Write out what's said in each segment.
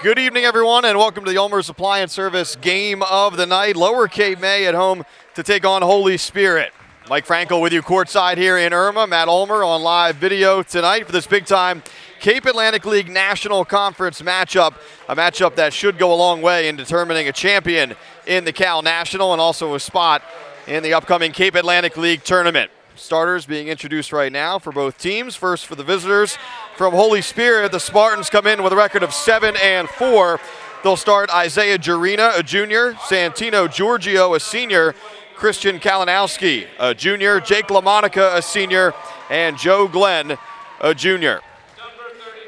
Good evening, everyone, and welcome to the Ulmer Supply and Service game of the night. Lower Cape May at home to take on Holy Spirit. Mike Frankel with you courtside here in Irma. Matt Ulmer on live video tonight for this big-time Cape Atlantic League National Conference matchup, a matchup that should go a long way in determining a champion in the Cal National and also a spot in the upcoming Cape Atlantic League tournament. Starters being introduced right now for both teams. First for the visitors from Holy Spirit, the Spartans come in with a record of 7-4. They'll start Isaiah Jarina, a junior, Santino Giorgio, a senior, Christian Kalinowski, a junior, Jake LaMonica, a senior, and Joe Glenn, a junior.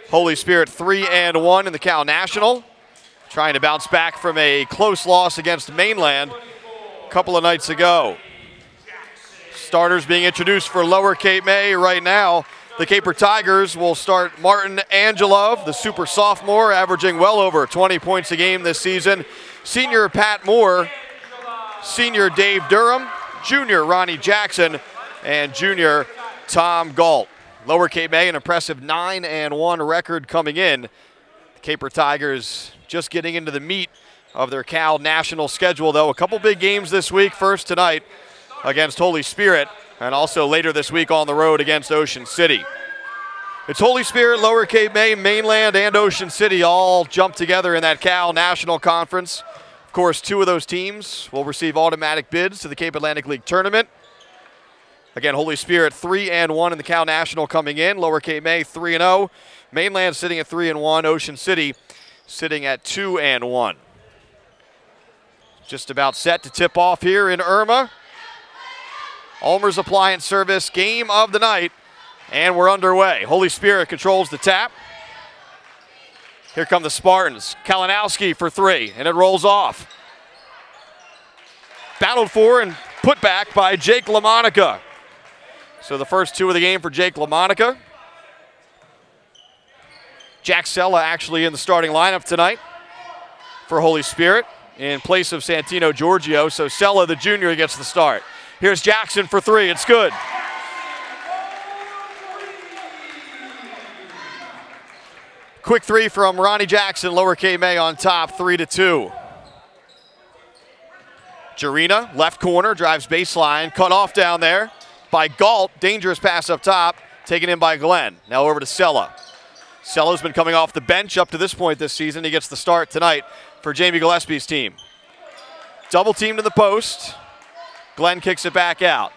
Holy Spirit 3-1 in the Cal National, trying to bounce back from a close loss against Mainland a couple of nights ago. Starters being introduced for Lower Cape May right now. The Caper Tigers will start Martin Angelov, the super sophomore, averaging well over 20 points a game this season. Senior Pat Moore, senior Dave Durham, junior Ronnie Jackson, and junior Tom Galt. Lower Cape May, an impressive 9-1 record coming in. The Caper Tigers just getting into the meat of their Cal National schedule, though. A couple big games this week. First tonight against Holy Spirit, and also later this week on the road against Ocean City. It's Holy Spirit, Lower Cape May, Mainland, and Ocean City all jump together in that Cal National Conference. Of course, two of those teams will receive automatic bids to the Cape Atlantic League Tournament. Again, Holy Spirit 3-1 in the Cal National coming in. Lower Cape May 3-0. Mainland sitting at 3-1. Ocean City sitting at 2-1. Just about set to tip off here in Irma. Ulmer's Appliance Service game of the night, and we're underway. Holy Spirit controls the tap. Here come the Spartans. Kalinowski for three, and it rolls off. Battled for and put back by Jake LaMonica. So the first two of the game for Jake LaMonica. Jack Sella actually in the starting lineup tonight for Holy Spirit in place of Santino Giorgio. So Sella, the junior, gets the start. Here's Jackson for three. It's good. Quick three from Ronnie Jackson. Lower Cape May on top, 3-2. Jarina, left corner, drives baseline. Cut off down there by Galt. Dangerous pass up top, taken in by Glenn. Now over to Sella. Sella's been coming off the bench up to this point this season. He gets the start tonight for Jamie Gillespie's team. Double teamed in the post. Glenn kicks it back out.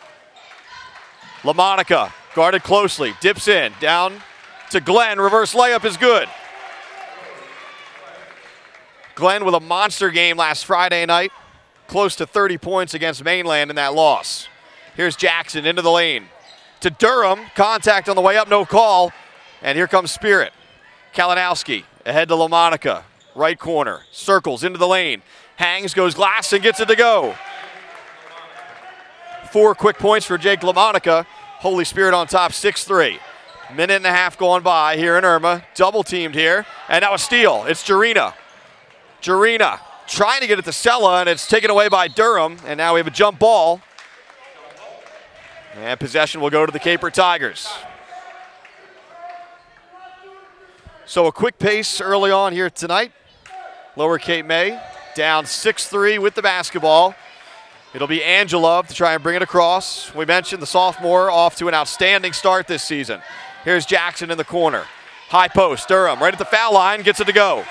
LaMonica guarded closely, dips in, down to Glenn. Reverse layup is good. Glenn with a monster game last Friday night, close to 30 points against Mainland in that loss. Here's Jackson into the lane. To Durham, contact on the way up, no call. And here comes Spirit. Kalinowski ahead to LaMonica, right corner, circles into the lane. Hangs, goes glass, and gets it to go. 4 quick points for Jake LaMonica. Holy Spirit on top, 6-3. Minute and a half going by here in Irma. Double teamed here. And now a steal. It's Jarina. Jarina trying to get it to Sella, and it's taken away by Durham. And now we have a jump ball. And possession will go to the Caper Tigers. So a quick pace early on here tonight. Lower Cape May down 6-3 with the basketball. It'll be Angelov to try and bring it across. We mentioned the sophomore off to an outstanding start this season. Here's Jackson in the corner. High post, Durham right at the foul line, gets it to go.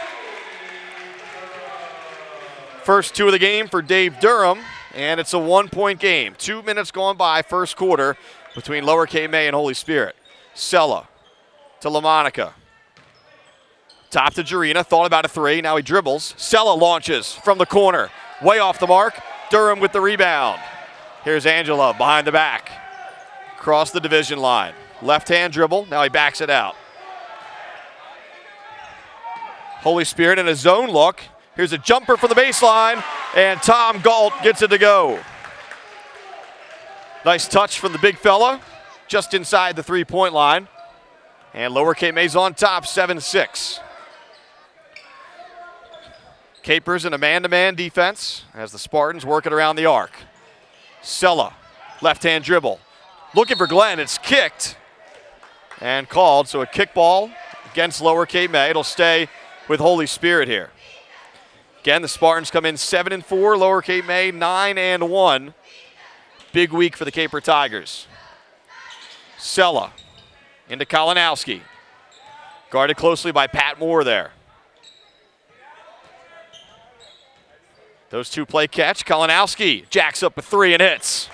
First two of the game for Dave Durham, and it's a 1-point game. 2 minutes gone by, first quarter, between Lower Cape May and Holy Spirit. Sella to LaMonica. Top to Jarina, thought about a three, now he dribbles. Sella launches from the corner, way off the mark. Durham with the rebound. Here's Angela behind the back. Across the division line. Left-hand dribble, now he backs it out. Holy Spirit in a zone look. Here's a jumper from the baseline, and Tom Galt gets it to go. Nice touch from the big fella, just inside the three-point line. And Lower Cape May's on top, 7-6. Capers in a man-to-man defense as the Spartans work it around the arc. Sella, left-hand dribble. Looking for Glenn, it's kicked and called. So a kick ball against Lower Cape May. It'll stay with Holy Spirit here. Again, the Spartans come in 7-4, Lower Cape May 9-1. Big week for the Caper Tigers. Sella into Kalinowski. Guarded closely by Pat Moore there. Those two play catch. Kalinowski jacks up a three and hits.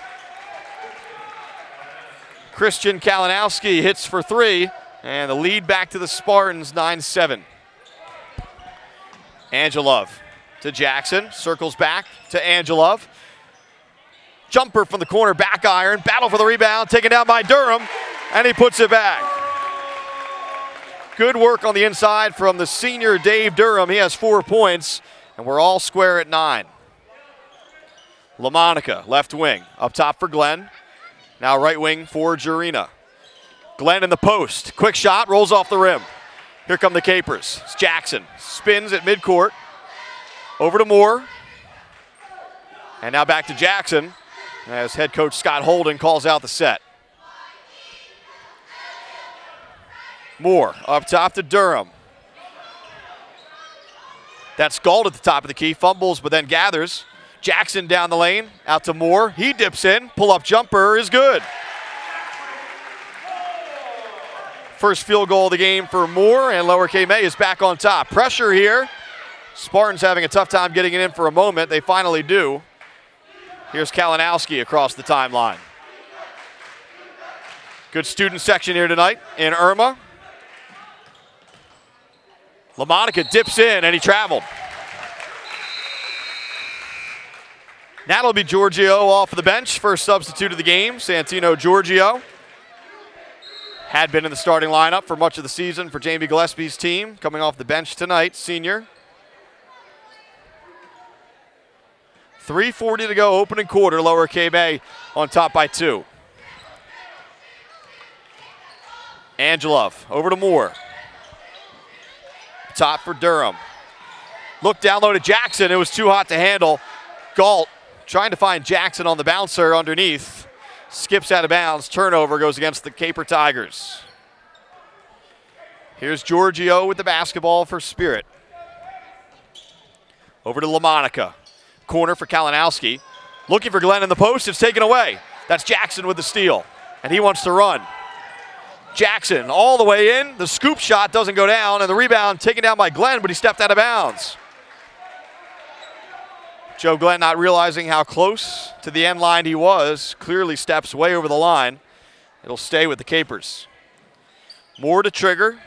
Christian Kalinowski hits for three, and the lead back to the Spartans, 9-7. Angelov to Jackson, circles back to Angelov. Jumper from the corner, back iron, battle for the rebound, taken down by Durham, and he puts it back. Good work on the inside from the senior Dave Durham. He has 4 points, and we're all square at 9. LaMonica, left wing, up top for Glenn. Now right wing for Jurina. Glenn in the post, quick shot, rolls off the rim. Here come the Capers. It's Jackson, spins at midcourt, over to Moore. And now back to Jackson as head coach Scott Holden calls out the set. Moore up top to Durham. That's Galt at the top of the key, fumbles but then gathers. Jackson down the lane, out to Moore. He dips in, pull-up jumper is good. First field goal of the game for Moore, and Lower Cape May is back on top. Pressure here. Spartans having a tough time getting it in for a moment. They finally do. Here's Kalinowski across the timeline. Good student section here tonight in Irma. LaMonica dips in, and he traveled. That'll be Giorgio off of the bench, first substitute of the game, Santino Giorgio. Had been in the starting lineup for much of the season for Jamie Gillespie's team, coming off the bench tonight, senior. 3:40 to go, opening quarter, Lower Cape May on top by 2. Angelov over to Moore. Top for Durham. Look down low to Jackson, it was too hot to handle. Galt trying to find Jackson on the bouncer underneath. Skips out of bounds. Turnover goes against the Caper Tigers. Here's Giorgio with the basketball for Spirit. Over to LaMonica. Corner for Kalinowski. Looking for Glenn in the post. It's taken away. That's Jackson with the steal. And he wants to run. Jackson all the way in. The scoop shot doesn't go down. And the rebound taken down by Glenn, but he stepped out of bounds. Joe Glenn, not realizing how close to the end line he was, clearly steps way over the line. It'll stay with the Capers. Moore to trigger,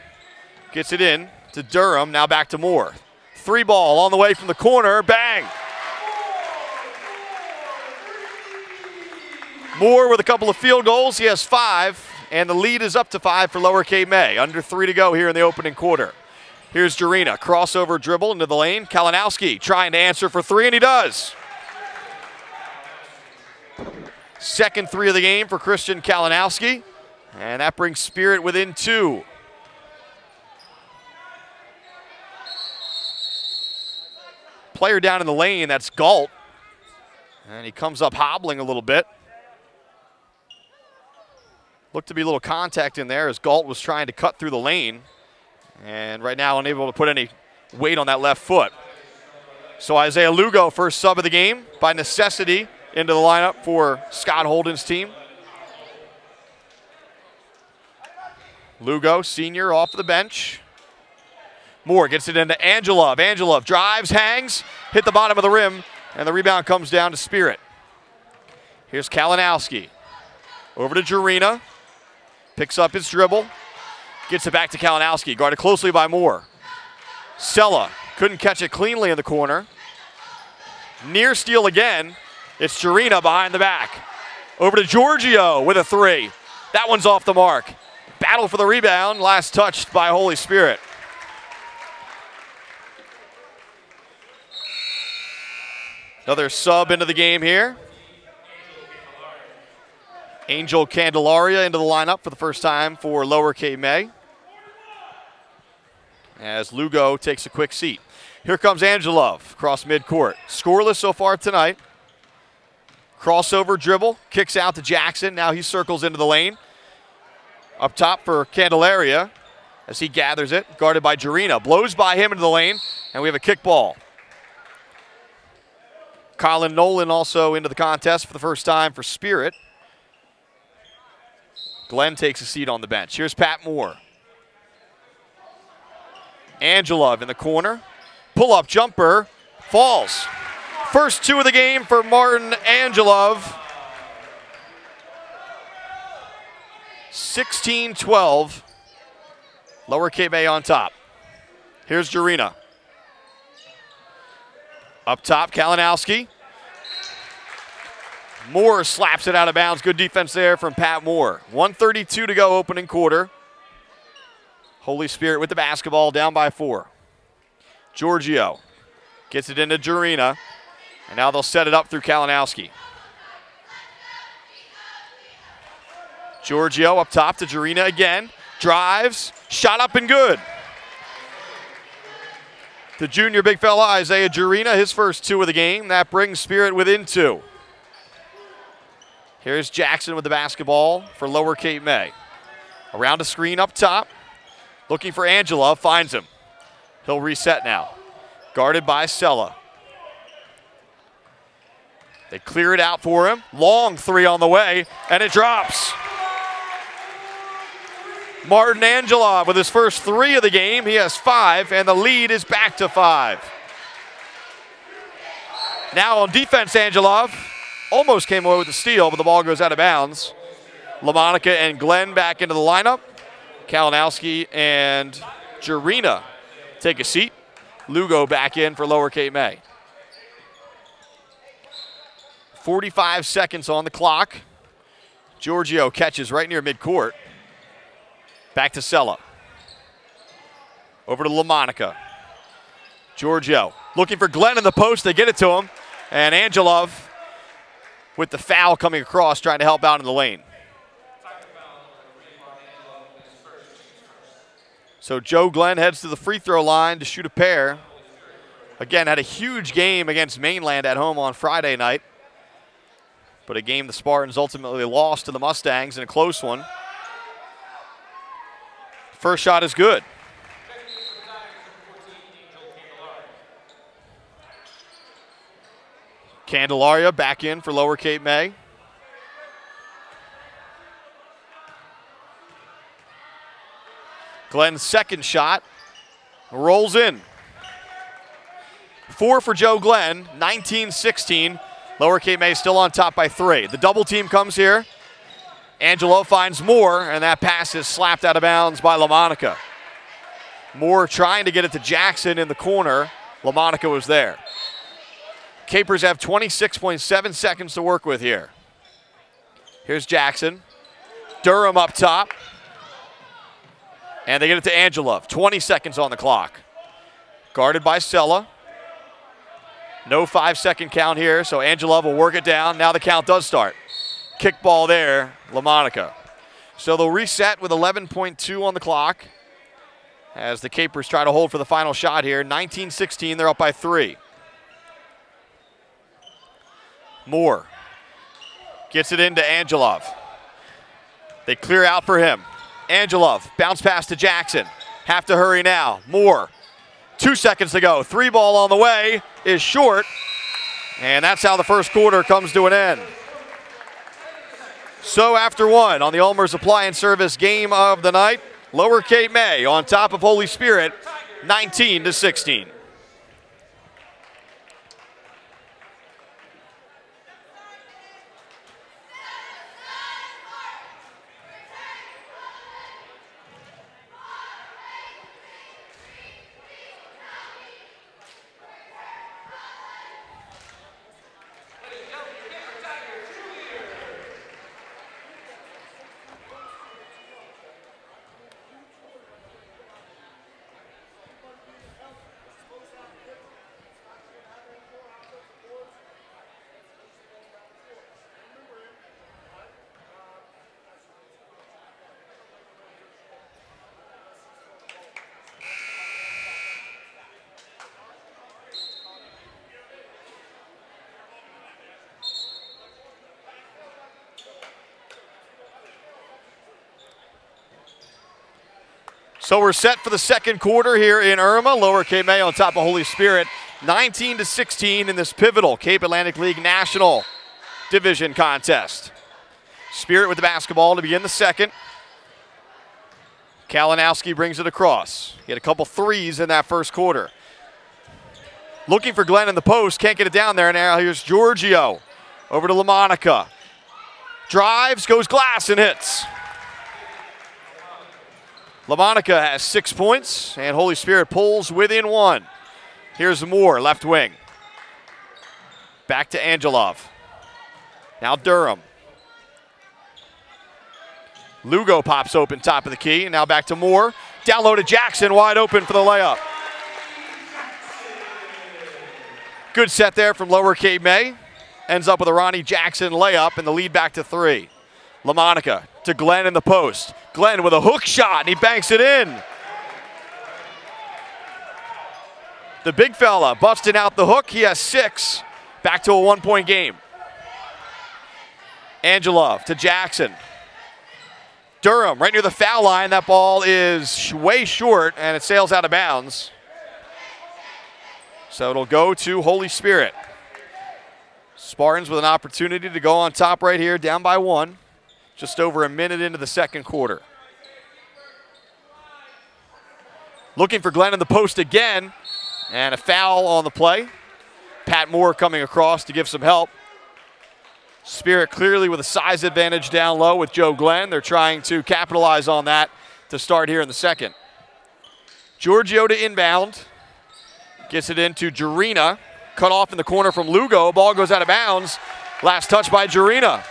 gets it in to Durham, now back to Moore. 3 ball on the way from the corner, bang! Moore with a couple of field goals, he has 5, and the lead is up to 5 for Lower Cape May. Under 3 to go here in the opening quarter. Here's Jurina, crossover dribble into the lane. Kalinowski trying to answer for 3, and he does. Second 3 of the game for Christian Kalinowski, and that brings Spirit within 2. Player down in the lane, that's Galt, and he comes up hobbling a little bit. Looked to be a little contact in there as Galt was trying to cut through the lane. And right now unable to put any weight on that left foot. So Isaiah Lugo, first sub of the game, by necessity into the lineup for Scott Holden's team. Lugo, senior, off the bench. Moore gets it into Angelov. Angelov drives, hangs, hit the bottom of the rim, and the rebound comes down to Spirit. Here's Kalinowski. Over to Jurina. Picks up his dribble. Gets it back to Kalinowski, guarded closely by Moore. Sella couldn't catch it cleanly in the corner. Near steal again. It's Jurina behind the back. Over to Giorgio with a 3. That one's off the mark. Battle for the rebound, last touched by Holy Spirit. Another sub into the game here. Angel Candelaria into the lineup for the first time for Lower Cape May. As Lugo takes a quick seat. Here comes Angelov across midcourt. Scoreless so far tonight. Crossover dribble, kicks out to Jackson. Now he circles into the lane. Up top for Candelaria as he gathers it, guarded by Jarina. Blows by him into the lane, and we have a kick ball. Colin Nolan also into the contest for the first time for Spirit. Glenn takes a seat on the bench. Here's Pat Moore. Angelov in the corner. Pull-up jumper. Falls. First two of the game for Martin Angelov. 16-12. Lower Cape May on top. Here's Jarina. Up top, Kalinowski. Moore slaps it out of bounds. Good defense there from Pat Moore. 1:32 to go, opening quarter. Holy Spirit with the basketball, down by 4. Giorgio gets it into Jarina, and now they'll set it up through Kalinowski. Giorgio up top to Jarina again. Drives, shot up and good. The junior big fella, Isaiah Jarina, his first 2 of the game. That brings Spirit within 2. Here's Jackson with the basketball for Lower Cape May. Around a screen up top. Looking for Angela, finds him. He'll reset now. Guarded by Sella. They clear it out for him. Long 3 on the way, and it drops. Martin Angelov with his first 3 of the game. He has 5, and the lead is back to 5. Now on defense, Angelov almost came away with the steal, but the ball goes out of bounds. LaMonica and Glenn back into the lineup. Kalinowski and Jarina take a seat. Lugo back in for Lower Cape May. 45 seconds on the clock. Giorgio catches right near midcourt. Back to Sella. Over to LaMonica. Giorgio looking for Glenn in the post. They get it to him. And Angelov with the foul coming across, trying to help out in the lane. So Joe Glenn heads to the free throw line to shoot a pair. Again, had a huge game against Mainland at home on Friday night. But a game the Spartans ultimately lost to the Mustangs in a close one. First shot is good. Candelaria back in for Lower Cape May. Glenn's second shot rolls in. 4 for Joe Glenn, 19-16. Lower Cape May still on top by 3. The double team comes here. Angelo finds Moore, and that pass is slapped out of bounds by LaMonica. Moore trying to get it to Jackson in the corner. LaMonica was there. Capers have 26.7 seconds to work with here. Here's Jackson. Durham up top. And they get it to Angelov. 20 seconds on the clock. Guarded by Sella. No 5-second count here, so Angelov will work it down. Now the count does start. Kick ball there, LaMonica. So they'll reset with 11.2 on the clock as the Capers try to hold for the final shot here. 19-16, they're up by 3. Moore gets it into Angelov. They clear out for him. Angelov, bounce pass to Jackson. Have to hurry now. Moore, 2 seconds to go. 3 ball on the way is short. And that's how the first quarter comes to an end. So after 1 on the Ulmer's Appliance Service game of the night, Lower Cape May on top of Holy Spirit, 19-16. So we're set for the second quarter here in Irma. Lower Cape May on top of Holy Spirit, 19-16 in this pivotal Cape Atlantic League National Division contest. Spirit with the basketball to begin the second. Kalinowski brings it across. He had a couple threes in that first quarter. Looking for Glenn in the post, can't get it down there. Now here's Giorgio over to LaMonica. Drives, goes glass and hits. LaMonica has 6 points, and Holy Spirit pulls within one. Here's Moore, left wing. Back to Angelov. Now Durham. Lugo pops open top of the key, and now back to Moore. Down low to Jackson, wide open for the layup. Good set there from Lower Cape May. Ends up with a Ronnie Jackson layup and the lead back to 3. LaMonica to Glenn in the post. Glenn with a hook shot, and he banks it in. The big fella busting out the hook. He has 6. Back to a 1-point game. Angelov to Jackson. Durham right near the foul line. That ball is way short, and it sails out of bounds. So it'll go to Holy Spirit. Spartans with an opportunity to go on top right here, down by 1. Just over a minute into the second quarter. Looking for Glenn in the post again, and a foul on the play. Pat Moore coming across to give some help. Spirit clearly with a size advantage down low with Joe Glenn. They're trying to capitalize on that to start here in the second. Giorgio to inbound. Gets it into Jarina. Cut off in the corner from Lugo. Ball goes out of bounds. Last touch by Jarina.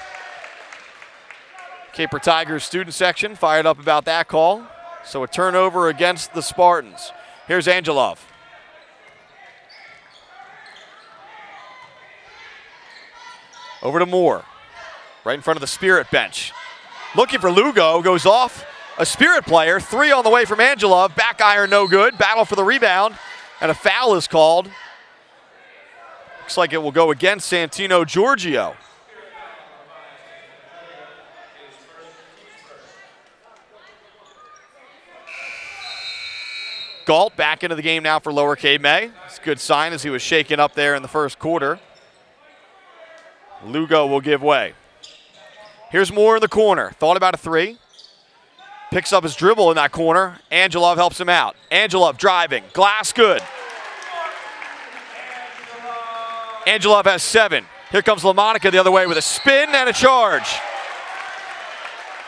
Caper Tigers student section fired up about that call. So a turnover against the Spartans. Here's Angelov. Over to Moore. Right in front of the Spirit bench. Looking for Lugo. Goes off a Spirit player. 3 on the way from Angelov. Back iron no good. Battle for the rebound. And a foul is called. Looks like it will go against Santino Giorgio. Galt back into the game now for Lower Cape May. It's a good sign as he was shaken up there in the first quarter. Lugo will give way. Here's Moore in the corner. Thought about a 3. Picks up his dribble in that corner. Angelov helps him out. Angelov driving. Glass good. Angelov has 7. Here comes LaMonica the other way with a spin and a charge.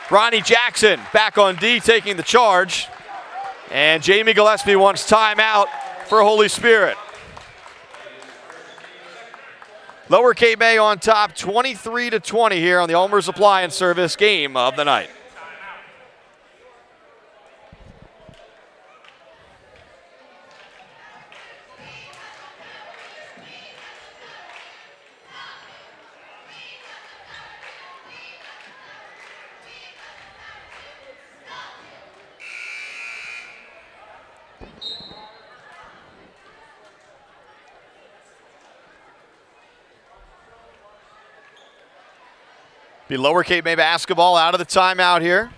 Ronnie Jackson back on D taking the charge. And Jamie Gillespie wants timeout for Holy Spirit. Lower Cape May on top, 23-20 here on the Ulmer's Appliance Service game of the night. Be Lower Cape May basketball out of the timeout here.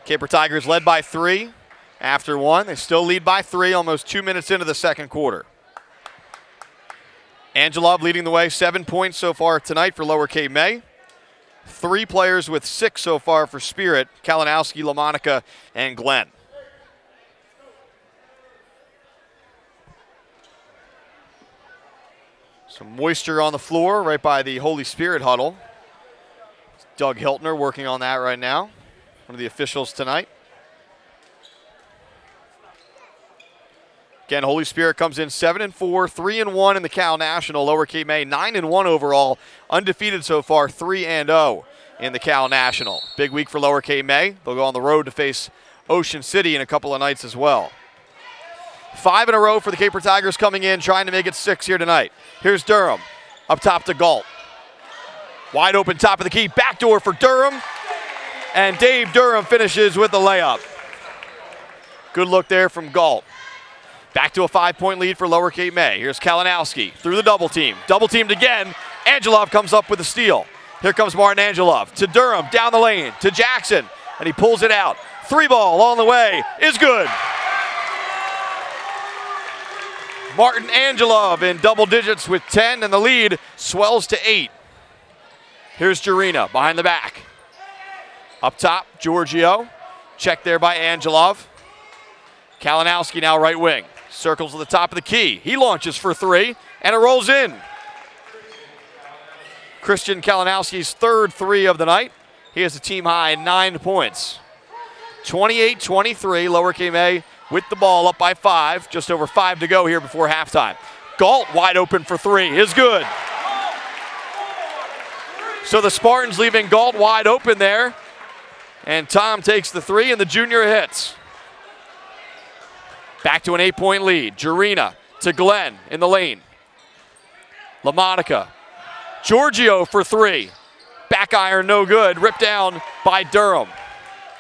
Caper Tigers led by 3 after 1. They still lead by 3, almost 2 minutes into the second quarter. Angelov leading the way, 7 points so far tonight for Lower Cape May. 3 players with 6 so far for Spirit, Kalinowski, LaMonica, and Glenn. Some moisture on the floor right by the Holy Spirit huddle. Doug Hiltner working on that right now, one of the officials tonight. Again, Holy Spirit comes in 7-4, 3-1 in the Cal National. Lower Cape May 9-1 overall, undefeated so far, 3-0 in the Cal National. Big week for Lower Cape May. They'll go on the road to face Ocean City in a couple of nights as well. 5 in a row for the Caper Tigers coming in, trying to make it 6 here tonight. Here's Durham, up top to Galt. Wide open top of the key, backdoor for Durham. And Dave Durham finishes with the layup. Good look there from Galt. Back to a 5-point lead for Lower Cape May. Here's Kalinowski through the double team. Double teamed again. Angelov comes up with a steal. Here comes Martin Angelov to Durham, down the lane, to Jackson. And he pulls it out. Three ball on the way is good. Martin Angelov in double digits with 10, and the lead swells to 8. Here's Jarina behind the back. Up top, Giorgio. Checked there by Angelov. Kalinowski now right wing. Circles to the top of the key. He launches for 3, and it rolls in. Christian Kalinowski's third 3 of the night. He has a team high 9 points. 28-23, Lower K-May with the ball up by 5. Just over 5 to go here before halftime. Galt wide open for 3 is good. So the Spartans leaving Galt wide open there. And Tom takes the 3, and the junior hits. Back to an 8-point lead. Jarina to Glenn in the lane. LaMonica. Giorgio for 3. Back iron no good. Ripped down by Durham.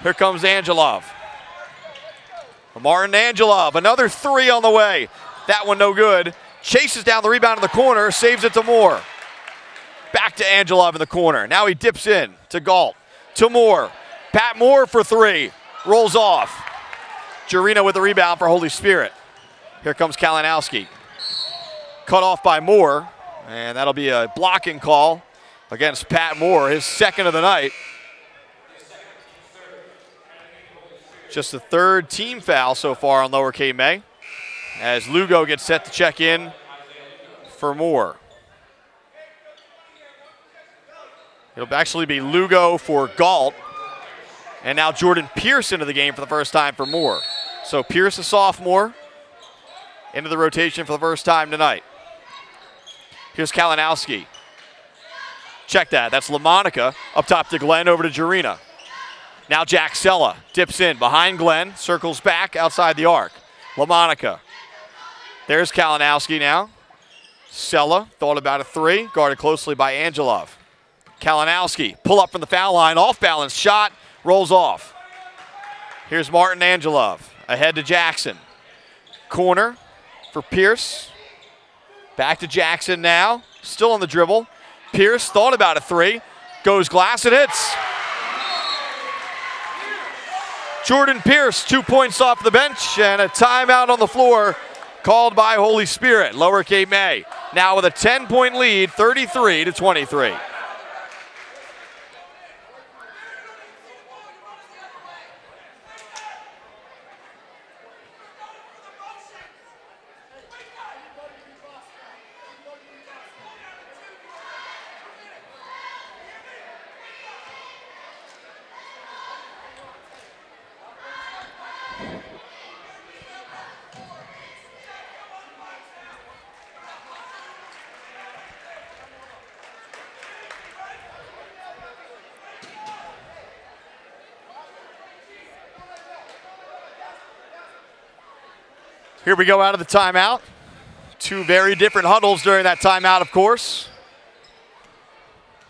Here comes Angelov. Martin Angelov, another 3 on the way. That one no good. Chases down the rebound in the corner, saves it to Moore. Back to Angelov in the corner. Now he dips in to Galt. To Moore. Pat Moore for 3. Rolls off. Jarina with the rebound for Holy Spirit. Here comes Kalinowski. Cut off by Moore. And that'll be a blocking call against Pat Moore, his second of the night. Just the 3rd team foul so far on Lower K-May, as Lugo gets set to check in for Moore. It'll actually be Lugo for Galt, and now Jordan Pierce into the game for the first time for Moore. So Pierce, a sophomore, into the rotation for the first time tonight. Here's Kalinowski. Check that. That's LaMonica. Up top to Glenn, over to Jarina. Now Jack Sella dips in behind Glenn, circles back outside the arc. LaMonica. There's Kalinowski now. Sella thought about a 3, guarded closely by Angelov. Kalinowski, pull up from the foul line, off balance shot, rolls off. Here's Martin Angelov, ahead to Jackson. Corner for Pierce. Back to Jackson now, still on the dribble. Pierce thought about a 3, goes glass and hits. Jordan Pierce, 2 points off the bench, and a timeout on the floor called by Holy Spirit. Lower K-May now with a 10-point lead, 33-23. Here we go out of the timeout. 2 very different huddles during that timeout, of course.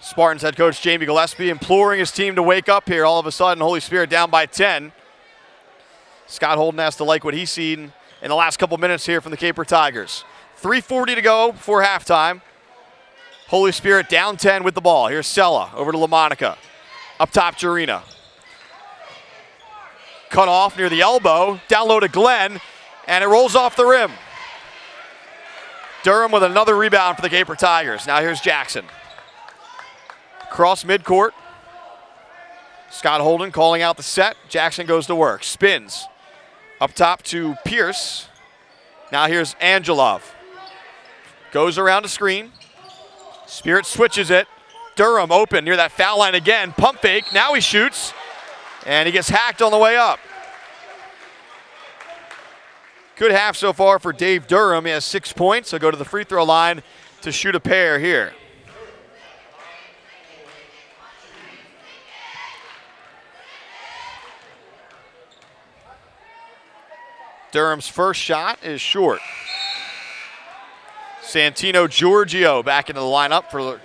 Spartans head coach Jamie Gillespie imploring his team to wake up here. All of a sudden, Holy Spirit down by 10. Scott Holden has to like what he's seen in the last couple minutes here from the Caper Tigers. 3:40 to go before halftime. Holy Spirit down 10 with the ball. Here's Sella over to LaMonica. Up top, Jarina. Cut off near the elbow. Down low to Glenn. And it rolls off the rim. Durham with another rebound for the Caper Tigers. Now here's Jackson. Cross midcourt. Scott Holden calling out the set. Jackson goes to work. Spins. Up top to Pierce. Now here's Angelov. Goes around a screen. Spirit switches it. Durham open near that foul line again. Pump fake. Now he shoots. And he gets hacked on the way up. Good half so far for Dave Durham. He has 6 points. He'll go to the free throw line to shoot a pair here. Durham's first shot is short. Santino Giorgio back into the lineup for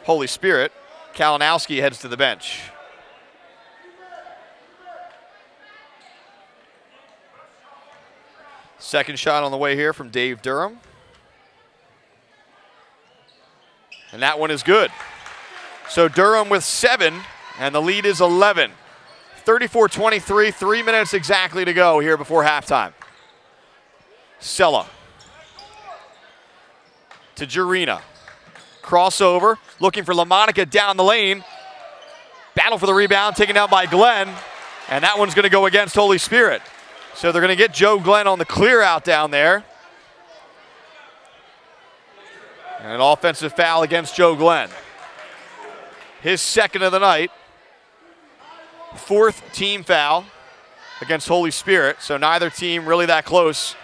Holy Spirit. Kalinowski heads to the bench. Second shot on the way here from Dave Durham. And that one is good. So Durham with 7, and the lead is 11. 34-23, 3 minutes exactly to go here before halftime. Sella to Jurina. Crossover, looking for LaMonica down the lane. Battle for the rebound, taken out by Glenn. And that one's going to go against Holy Spirit. So they're going to get Joe Glenn on the clear out down there. And an offensive foul against Joe Glenn. His second of the night. Fourth team foul against Holy Spirit. So neither team really that close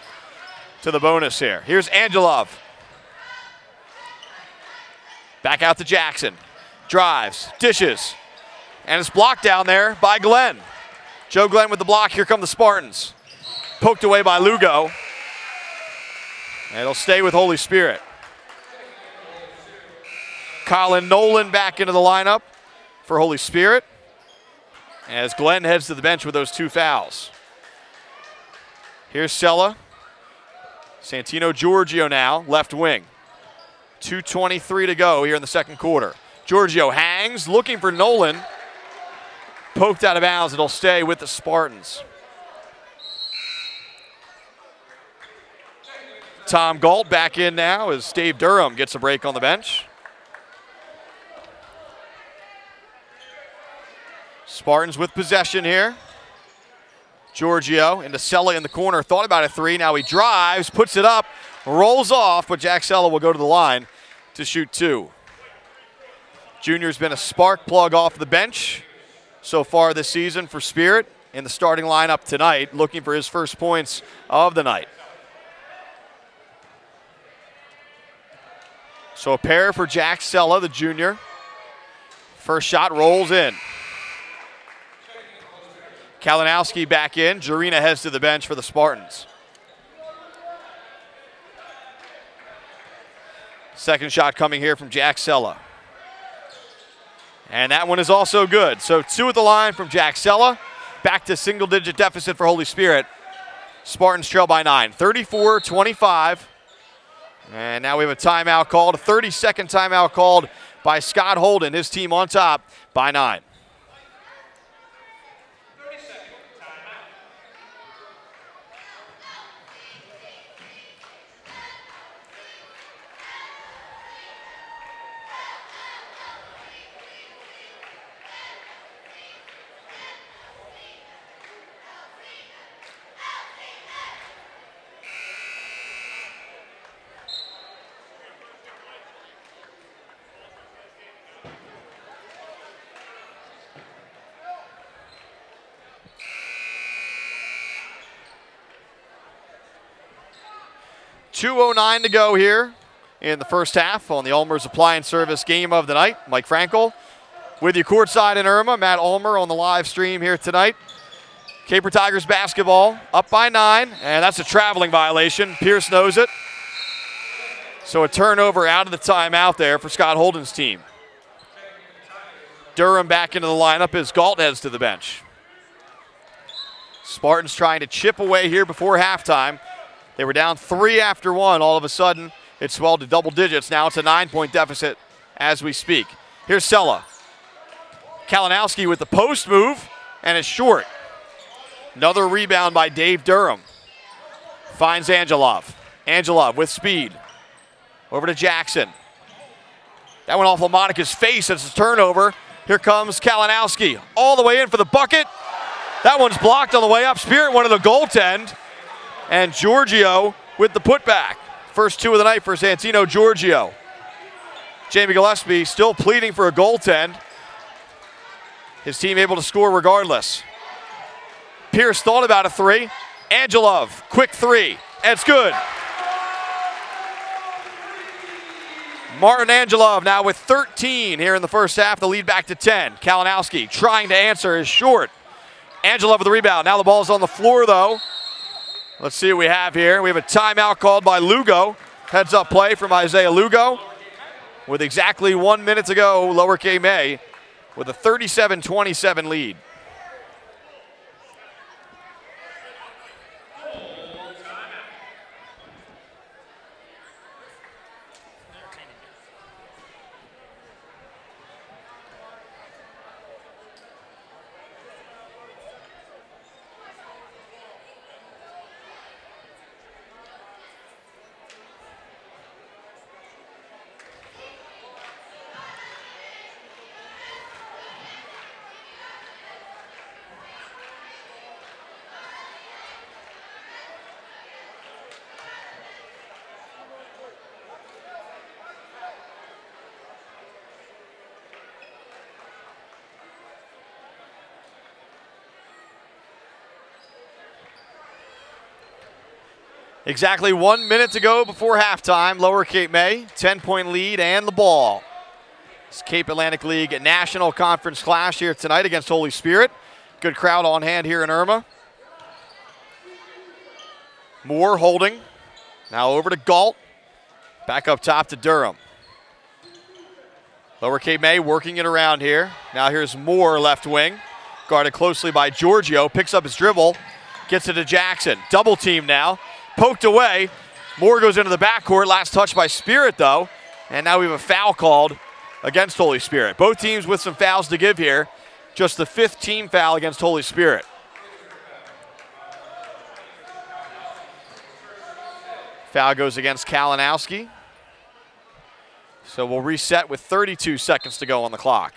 to the bonus here. Here's Angelov. Back out to Jackson. Drives, dishes. And it's blocked down there by Glenn. Joe Glenn with the block. Here come the Spartans. Poked away by Lugo. And it'll stay with Holy Spirit. Colin Nolan back into the lineup for Holy Spirit as Glenn heads to the bench with those 2 fouls. Here's Sella. Santino Giorgio now, left wing. 2:23 to go here in the second quarter. Giorgio hangs, looking for Nolan. Poked out of bounds. It'll stay with the Spartans. Tom Galt back in now as Dave Durham gets a break on the bench. Spartans with possession here. Giorgio into Sella in the corner. Thought about a 3. Now he drives, puts it up, rolls off, but Jack Sella will go to the line to shoot 2. Junior's been a spark plug off the bench so far this season for Spirit in the starting lineup tonight, looking for his first points of the night. So a pair for Jack Sella, the junior. First shot rolls in. Kalinowski back in. Jurina heads to the bench for the Spartans. Second shot coming here from Jack Sella. And that one is also good. So 2 at the line from Jack Sella. Back to single-digit deficit for Holy Spirit. Spartans trail by 9, 34-25. And now we have a timeout called, a 30-second timeout called by Scott Holden. His team on top by 9. .209 to go here in the first half on the Ulmer's Appliance Service game of the night. Mike Frankel with you courtside in Irma. Matt Ulmer on the live stream here tonight. Caper Tigers basketball up by 9, and that's a traveling violation. Pierce knows it. So a turnover out of the timeout there for Scott Holden's team. Durham back into the lineup as Galt heads to the bench. Spartans trying to chip away here before halftime. They were down 3 after 1. All of a sudden, it swelled to double digits. Now it's a 9-point deficit as we speak. Here's Sella. Kalinowski with the post move, and it's short. Another rebound by Dave Durham. Finds Angelov. Angelov with speed. Over to Jackson. That went off LaMonica's face. It's a turnover. Here comes Kalinowski. All the way in for the bucket. That one's blocked on the way up. Spirit wanted the goaltend. And Giorgio with the putback. First 2 of the night for Santino Giorgio. Jamie Gillespie still pleading for a goaltend. His team able to score regardless. Pierce thought about a 3. Angelov, quick 3. And it's good. Martin Angelov now with 13 here in the first half. The lead back to 10. Kalinowski trying to answer is short. Angelov with the rebound. Now the ball's on the floor though. Let's see what we have here. We have a timeout called by Lugo. Heads up play from Isaiah Lugo. With exactly 1 minute to go, Lower K May with a 37-27 lead. Exactly 1 minute to go before halftime. Lower Cape May, 10-point lead and the ball. It's Cape Atlantic League National Conference clash here tonight against Holy Spirit. Good crowd on hand here in Irma. Moore holding. Now over to Galt. Back up top to Durham. Lower Cape May working it around here. Now here's Moore left wing. Guarded closely by Giorgio. Picks up his dribble. Gets it to Jackson. Double team now. Poked away. Moore goes into the backcourt. Last touch by Spirit though. And now we have a foul called against Holy Spirit. Both teams with some fouls to give here. Just the 5th team foul against Holy Spirit. Foul goes against Kalinowski. So we'll reset with 32 seconds to go on the clock.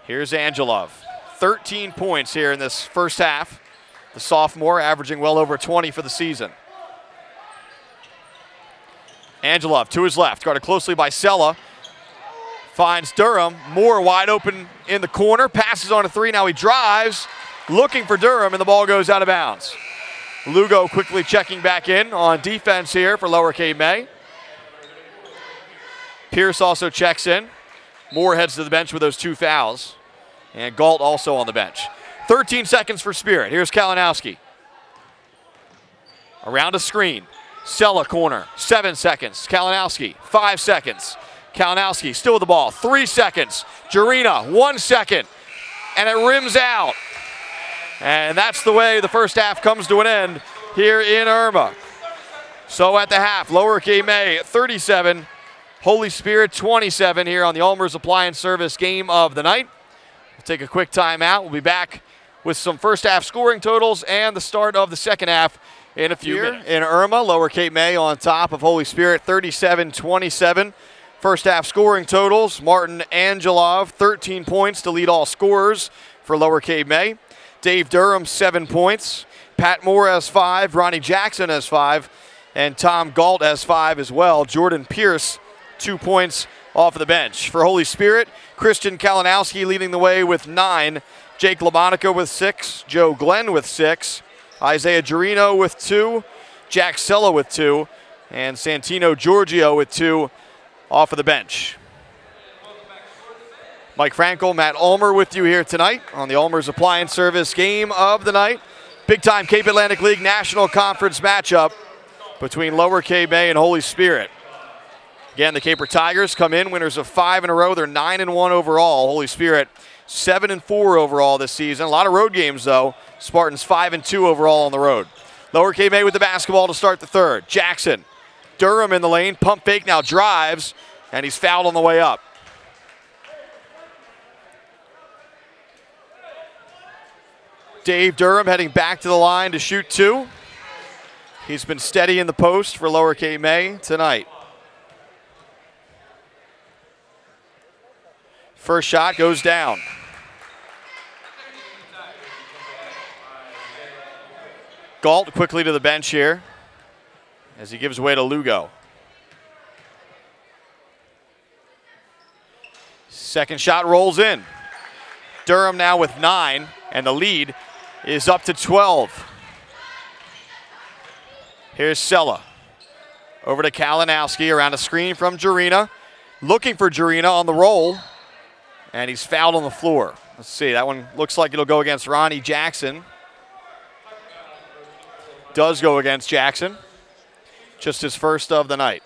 Here's Angelov. 13 points here in this first half. The sophomore averaging well over 20 for the season. Angelov to his left, guarded closely by Sella. Finds Durham. Moore wide open in the corner. Passes on a 3. Now he drives, looking for Durham, and the ball goes out of bounds. Lugo quickly checking back in on defense here for Lower Cape May. Pierce also checks in. Moore heads to the bench with those 2 fouls. And Galt also on the bench. 13 seconds for Spirit. Here's Kalinowski. Around a screen. Sella corner. 7 seconds. Kalinowski. 5 seconds. Kalinowski still with the ball. 3 seconds. Jarina. 1 second. And it rims out. And that's the way the first half comes to an end here in Irma. So at the half, Lower Cape May 37, Holy Spirit 27 here on the Ulmer's Appliance Service game of the night. We'll take a quick timeout. We'll be back with some first half scoring totals and the start of the second half in a few minutes. In Irma, Lower Cape May on top of Holy Spirit 37-27. First half scoring totals, Martin Angelov 13 points to lead all scorers for Lower Cape May. Dave Durham, 7 points. Pat Moore has 5. Ronnie Jackson has 5. And Tom Galt has 5 as well. Jordan Pierce, 2 points off of the bench. For Holy Spirit, Christian Kalinowski leading the way with 9. Jake LaMonica with 6. Joe Glenn with 6. Isaiah Gerino with 2. Jack Sella with 2. And Santino Giorgio with 2 off of the bench. Mike Frankel, Matt Ulmer with you here tonight on the Ulmer's Appliance Service game of the night. Big-time Cape Atlantic League National Conference matchup between Lower Cape May and Holy Spirit. Again, the Caper Tigers come in winners of 5 in a row. They're 9-1 overall. Holy Spirit 7-4 overall this season. A lot of road games, though. Spartans 5-2 overall on the road. Lower Cape May with the basketball to start the third. Jackson, Durham in the lane. Pump fake now drives, and he's fouled on the way up. Dave Durham heading back to the line to shoot 2. He's been steady in the post for Lower Cape May tonight. First shot goes down. Galt quickly to the bench here as he gives way to Lugo. Second shot rolls in. Durham now with 9, and the lead is up to 12. Here's Sella. Over to Kalinowski around a screen from Jarina. Looking for Jarina on the roll. And he's fouled on the floor. Let's see, that one looks like it'll go against Ronnie Jackson. Does go against Jackson. Just his first of the night.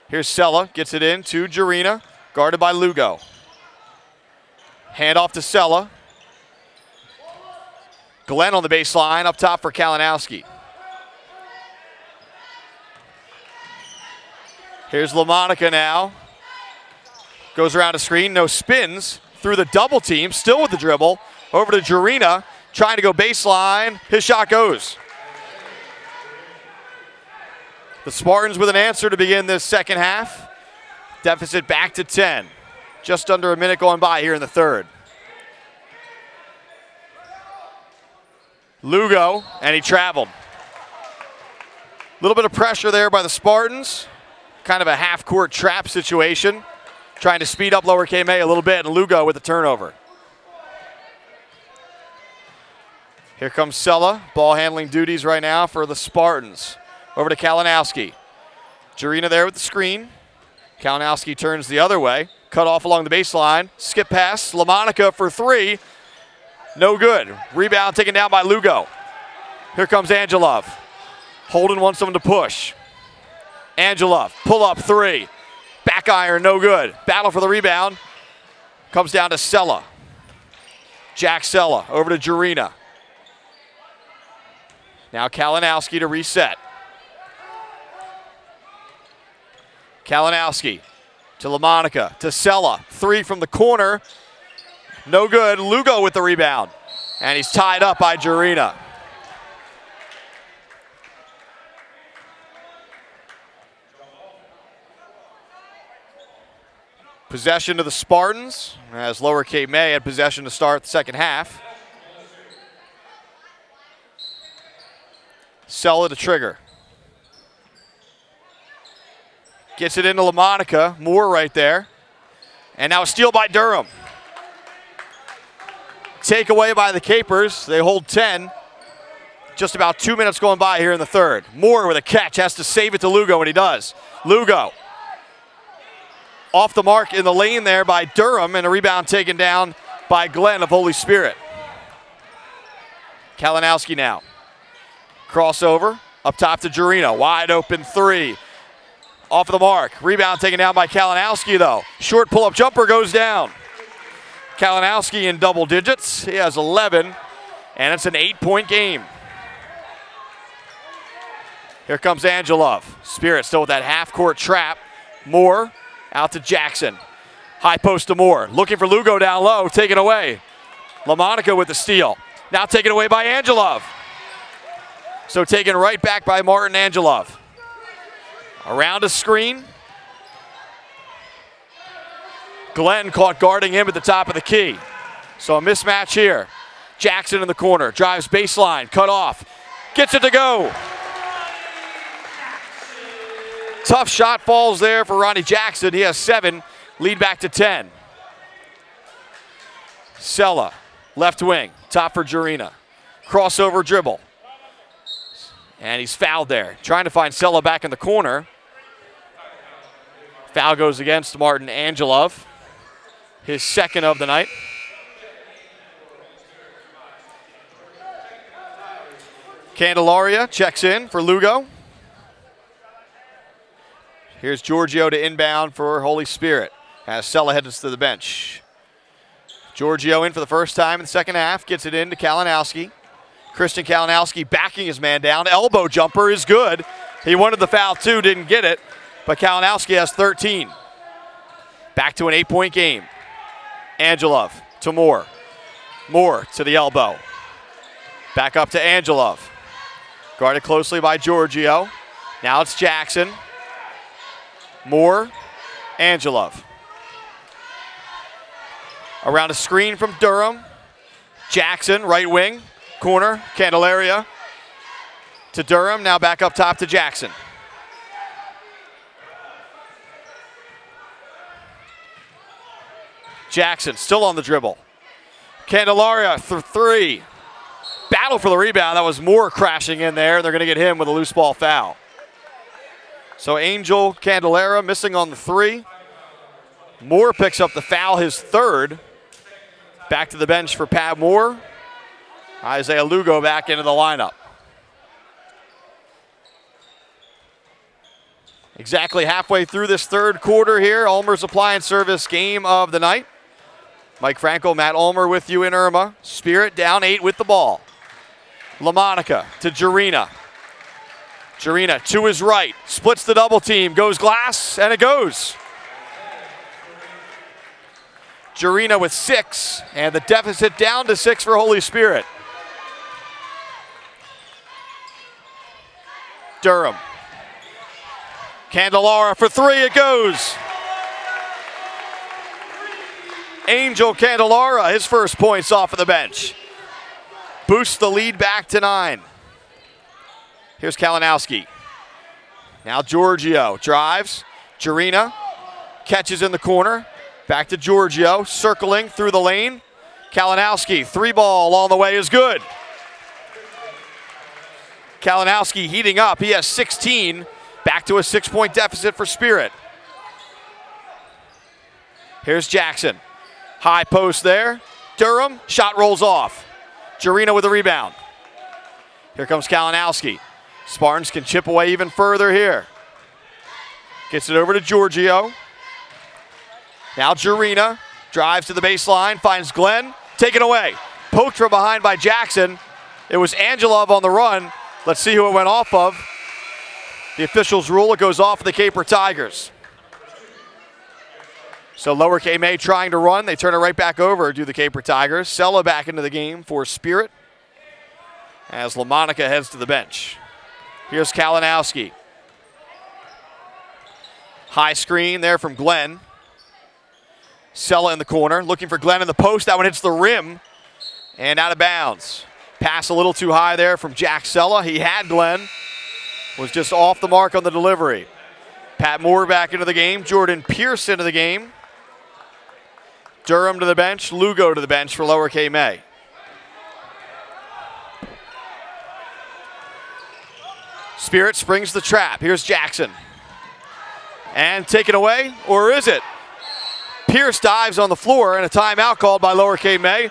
Here's Sella, gets it in to Jarina, guarded by Lugo. Hand off to Sella. Glenn on the baseline, up top for Kalinowski. Here's LaMonica now. Goes around a screen, no spins. Through the double team, still with the dribble. Over to Jarina, trying to go baseline. His shot goes. The Spartans with an answer to begin this second half. Deficit back to 10. Just under a minute going by here in the third. Lugo, and he traveled. A little bit of pressure there by the Spartans. Kind of a half-court trap situation. Trying to speed up Lower Cape May a little bit, and Lugo with the turnover. Here comes Sella, ball handling duties right now for the Spartans. Over to Kalinowski. Jarina there with the screen. Kalinowski turns the other way. Cut off along the baseline. Skip pass. LaMonica for three. No good. Rebound taken down by Lugo. Here comes Angelov. Holden wants someone to push. Angelov, pull up three. Back iron, no good. Battle for the rebound. Comes down to Sella. Jack Sella over to Jarina. Now Kalinowski to reset. Kalinowski to LaMonica, to Sella. Three from the corner. No good. Lugo with the rebound. And he's tied up by Jarina. Possession to the Spartans, as Lower Cape May had possession to start the second half. Sella to trigger. Gets it into LaMonica. Moore right there. And now a steal by Durham. Takeaway by the Capers. They hold 10. Just about 2 minutes going by here in the third. Moore with a catch. Has to save it to Lugo, and he does. Lugo. Off the mark in the lane there by Durham, and a rebound taken down by Glenn of Holy Spirit. Kalinowski now. Crossover. Up top to Jarina. Wide open three. Off of the mark. Rebound taken down by Kalinowski, though. Short pull-up jumper goes down. Kalinowski in double digits. He has 11, and it's an 8-point game. Here comes Angelov. Spirit still with that half-court trap. Moore out to Jackson. High post to Moore. Looking for Lugo down low. Taken away. LaMonica with the steal. Now taken away by Angelov. So taken right back by Martin Angelov. Around a screen. Glenn caught guarding him at the top of the key. So a mismatch here. Jackson in the corner. Drives baseline. Cut off. Gets it to go. Tough shot falls there for Ronnie Jackson. He has 7. Lead back to 10. Sella. Left wing. Top for Jarina. Crossover dribble. And he's fouled there. Trying to find Sella back in the corner. Foul goes against Martin Angelov. His second of the night. Candelaria checks in for Lugo. Here's Giorgio to inbound for Holy Spirit as Sella heads to the bench. Giorgio in for the first time in the second half. Gets it in to Kalinowski. Christian Kalinowski backing his man down. Elbow jumper is good. He wanted the foul too, didn't get it. But Kalinowski has 13. Back to an 8-point game. Angelov to Moore. Moore to the elbow. Back up to Angelov. Guarded closely by Giorgio. Now it's Jackson. Moore. Angelov. Around a screen from Durham. Jackson, right wing. Corner. Candelaria to Durham. Now back up top to Jackson. Jackson still on the dribble. Candelaria for three. Battle for the rebound. That was Moore crashing in there. They're going to get him with a loose ball foul. So Angel Candelaria missing on the three. Moore picks up the foul, his third. Back to the bench for Pat Moore. Isaiah Lugo back into the lineup. Exactly halfway through this third quarter here. Ulmer's Appliance Service game of the night. Mike Frankel, Matt Ulmer with you in Irma. Spirit down 8 with the ball. LaMonica to Jarina. Jarina to his right. Splits the double team. Goes glass, and it goes. Jarina with 6, and the deficit down to 6 for Holy Spirit. Durham. Candelaria for 3, it goes. Angel Candelaria, his first points off of the bench. Boosts the lead back to 9. Here's Kalinowski. Now Giorgio drives. Jarina catches in the corner. Back to Giorgio, circling through the lane. Kalinowski, 3 ball along the way is good. Kalinowski heating up. He has 16. Back to a 6-point deficit for Spirit. Here's Jackson. High post there. Durham, shot rolls off. Jarina with the rebound. Here comes Kalinowski. Spartans can chip away even further here. Gets it over to Giorgio. Now Jarina drives to the baseline, finds Glenn, taken away. Poked from behind by Jackson. It was Angelov on the run. Let's see who it went off of. The officials rule it goes off of the Caper Tigers. So Lower K-May trying to run. They turn it right back over to the Caper Tigers. Sella back into the game for Spirit as LaMonica heads to the bench. Here's Kalinowski. High screen there from Glenn. Sella in the corner, looking for Glenn in the post. That one hits the rim and out of bounds. Pass a little too high there from Jack Sella. He had Glenn, was just off the mark on the delivery. Pat Moore back into the game. Jordan Pierce into the game. Durham to the bench. Lugo to the bench for Lower K-May. Spirit springs the trap. Here's Jackson. And taken away, or is it? Pierce dives on the floor and a timeout called by Lower K-May.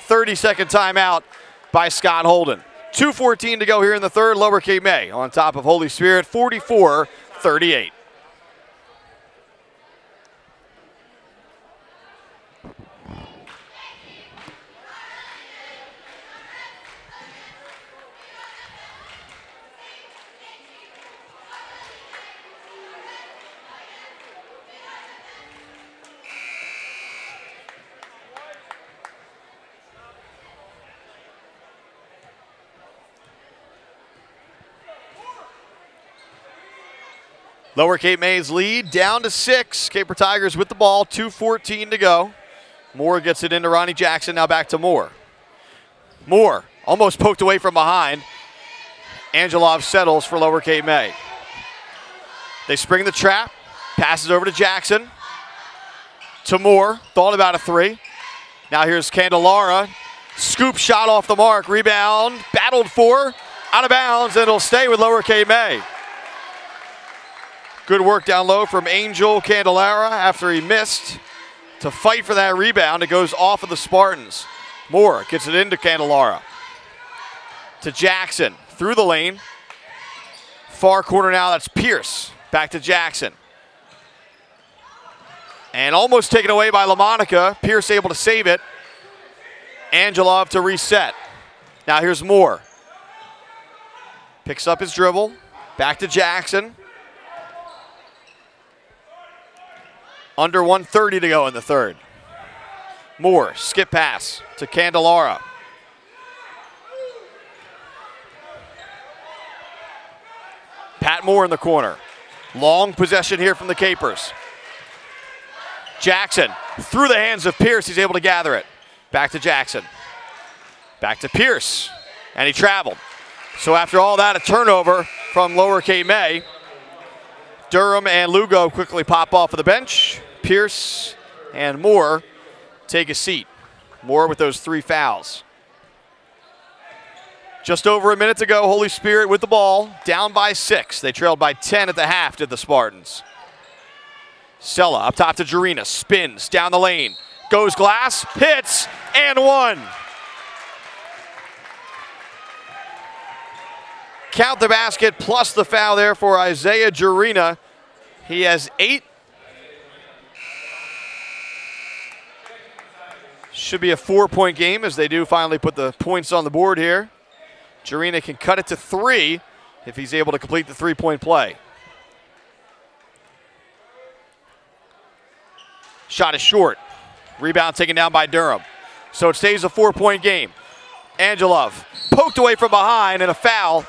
30-second timeout by Scott Holden. 2:14 to go here in the third. Lower K-May on top of Holy Spirit, 44-38. Lower K-May's lead down to 6. Caper Tigers with the ball, 2:14 to go. Moore gets it into Ronnie Jackson, now back to Moore. Moore almost poked away from behind. Angelov settles for Lower K-May. They spring the trap, passes over to Jackson. To Moore, thought about a 3. Now here's Candelara. Scoop shot off the mark, rebound, battled for, out of bounds, and it'll stay with Lower K-May. Good work down low from Angel Candelara after he missed to fight for that rebound. It goes off of the Spartans. Moore gets it into Candelara. To Jackson, through the lane. Far corner now, that's Pierce. Back to Jackson. And almost taken away by LaMonica. Pierce able to save it. Angelov to reset. Now here's Moore. Picks up his dribble. Back to Jackson. Under 1:30 to go in the third. Moore, skip pass to Candelara. Pat Moore in the corner. Long possession here from the Capers. Jackson, through the hands of Pierce, he's able to gather it. Back to Jackson. Back to Pierce, and he traveled. So after all that, a turnover from Lower K-May. Durham and Lugo quickly pop off of the bench. Pierce and Moore take a seat. Moore with those 3 fouls. Just over a minute to go. Holy Spirit with the ball, down by 6. They trailed by 10 at the half, did the Spartans. Sella up top to Jarina, spins down the lane, goes glass, hits, and 1. Count the basket plus the foul there for Isaiah Jarina. He has 8. Should be a 4-point game as they do finally put the points on the board here. Jarina can cut it to 3 if he's able to complete the 3-point play. Shot is short. Rebound taken down by Durham. So it stays a 4-point game. Angelov poked away from behind and a foul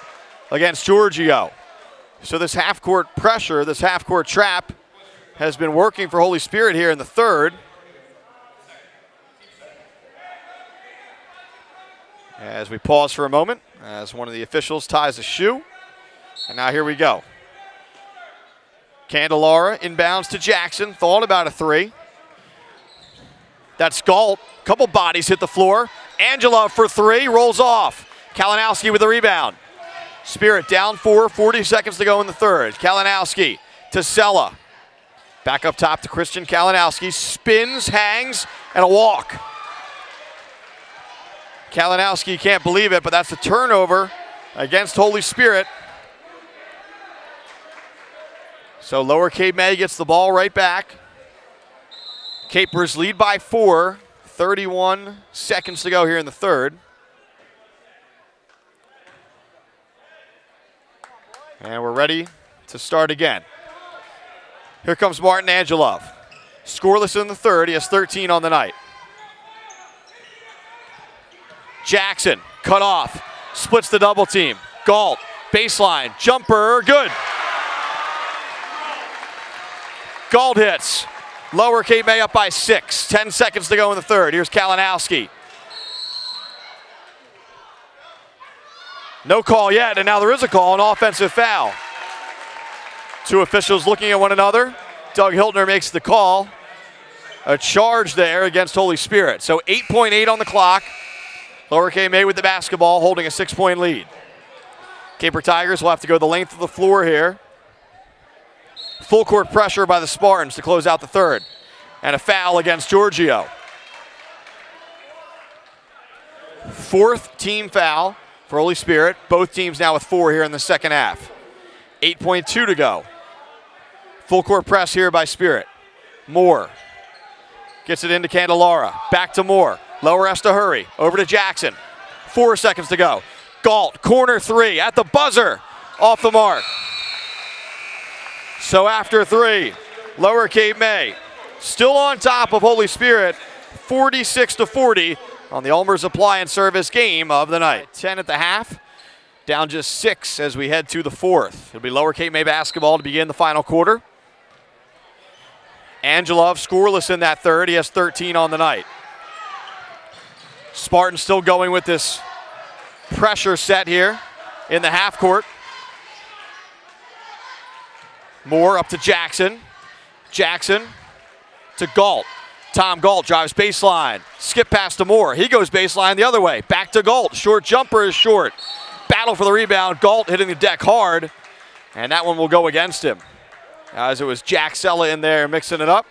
against Giorgio. So this half-court pressure, this half-court trap has been working for Holy Spirit here in the third. As we pause for a moment, as one of the officials ties a shoe. And now here we go. Candelara inbounds to Jackson, thought about a 3. That's Galt, couple bodies hit the floor. Angelov for 3, rolls off. Kalinowski with the rebound. Spirit down 4, 40 seconds to go in the third. Kalinowski to Sella. Back up top to Christian Kalinowski. Spins, hangs, and a walk. Kalinowski can't believe it, but that's a turnover against Holy Spirit. So Lower Cape May gets the ball right back. Capers lead by 4. 31 seconds to go here in the third. And we're ready to start again. Here comes Martin Angelov. Scoreless in the third. He has 13 on the night. Jackson, cut off. Splits the double team. Galt, baseline, jumper, good. Galt hits. Lower Cape May up by 6. 10 seconds to go in the third. Here's Kalinowski. No call yet, and now there is a call, an offensive foul. Two officials looking at one another. Doug Hiltner makes the call. A charge there against Holy Spirit. So 8.8 on the clock. Lower Cape May with the basketball, holding a 6-point lead. Caper Tigers will have to go the length of the floor here. Full court pressure by the Spartans to close out the third. And a foul against Giorgio. Fourth team foul for Holy Spirit. Both teams now with 4 here in the second half. 8.2 to go. Full court press here by Spirit. Moore gets it into Candelara. Back to Moore. Lower has to hurry. Over to Jackson. 4 seconds to go. Galt, corner 3 at the buzzer. Off the mark. So after 3, Lower Cape May still on top of Holy Spirit, 46-40 on the Ulmer's Appliance Service game of the night. 10 at the half, down just 6 as we head to the fourth. It'll be Lower Cape May basketball to begin the final quarter. Angelov scoreless in that third. He has 13 on the night. Spartans still going with this pressure set here in the half court. Moore up to Jackson. Jackson to Galt. Tom Galt drives baseline. Skip pass to Moore. He goes baseline the other way. Back to Galt. Short jumper is short. Battle for the rebound. Galt hitting the deck hard. And that one will go against him. As it was Jack Sella in there mixing it up.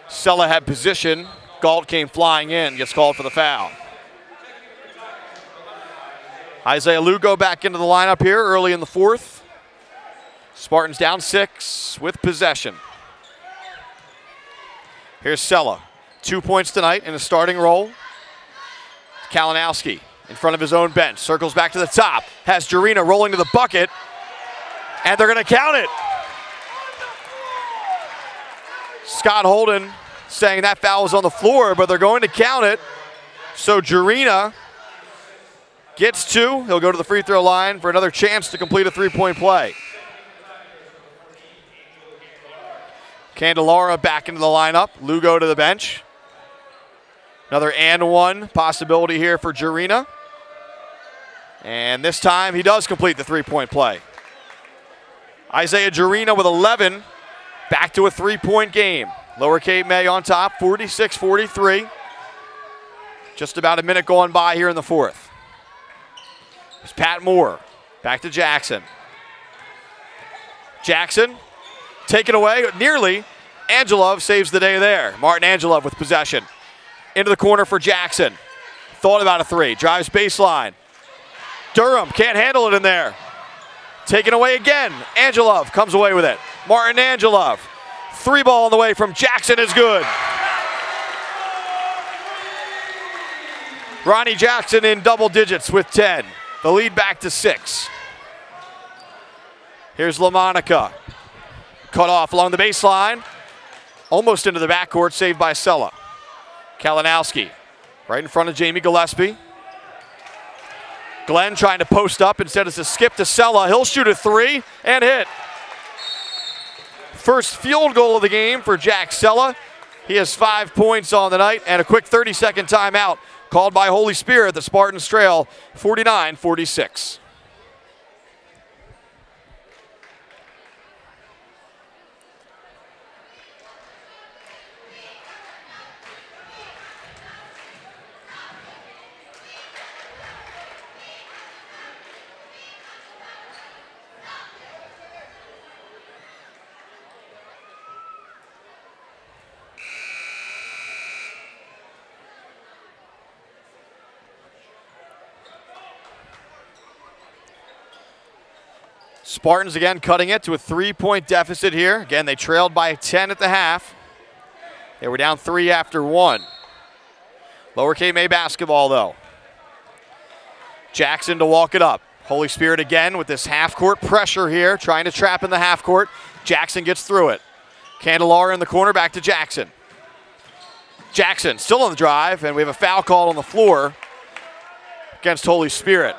Sella had position. Galt came flying in. Gets called for the foul. Isaiah Lugo back into the lineup here early in the fourth. Spartans down 6 with possession. Here's Sella. 2 points tonight in a starting role. Kalinowski in front of his own bench. Circles back to the top. Has Jarina rolling to the bucket. And they're going to count it. Scott Holden saying that foul was on the floor, but they're going to count it. So Jarina gets 2. He'll go to the free throw line for another chance to complete a 3-point play. Candelara back into the lineup. Lugo to the bench. Another and 1 possibility here for Jarina. And this time he does complete the 3-point play. Isaiah Jarina with 11. Back to a 3-point game. Lower Cape May on top, 46-43. Just about a minute going by here in the fourth. There's Pat Moore. Back to Jackson. Jackson. Taken away, nearly. Angelov saves the day there. Martin Angelov with possession. Into the corner for Jackson. Thought about a 3. Drives baseline. Durham can't handle it in there. Taken away again. Angelov comes away with it. Martin Angelov. 3 ball on the way from Jackson is good. Ronnie Jackson in double digits with 10. The lead back to 6. Here's LaMonica. Cut off along the baseline. Almost into the backcourt, saved by Sella. Kalinowski right in front of Jamie Gillespie. Glenn trying to post up. Instead it's a skip to Sella. He'll shoot a 3 and hit. First field goal of the game for Jack Sella. He has 5 points on the night and a quick 30-second timeout called by Holy Spirit. The Spartans trail 49-46. Spartans again cutting it to a 3-point deficit here. Again, they trailed by 10 at the half. They were down 3 after 1. Lower Cape May basketball though. Jackson to walk it up. Holy Spirit again with this half-court pressure here, trying to trap in the half-court. Jackson gets through it. Candelara in the corner, back to Jackson. Jackson still on the drive, and we have a foul call on the floor against Holy Spirit.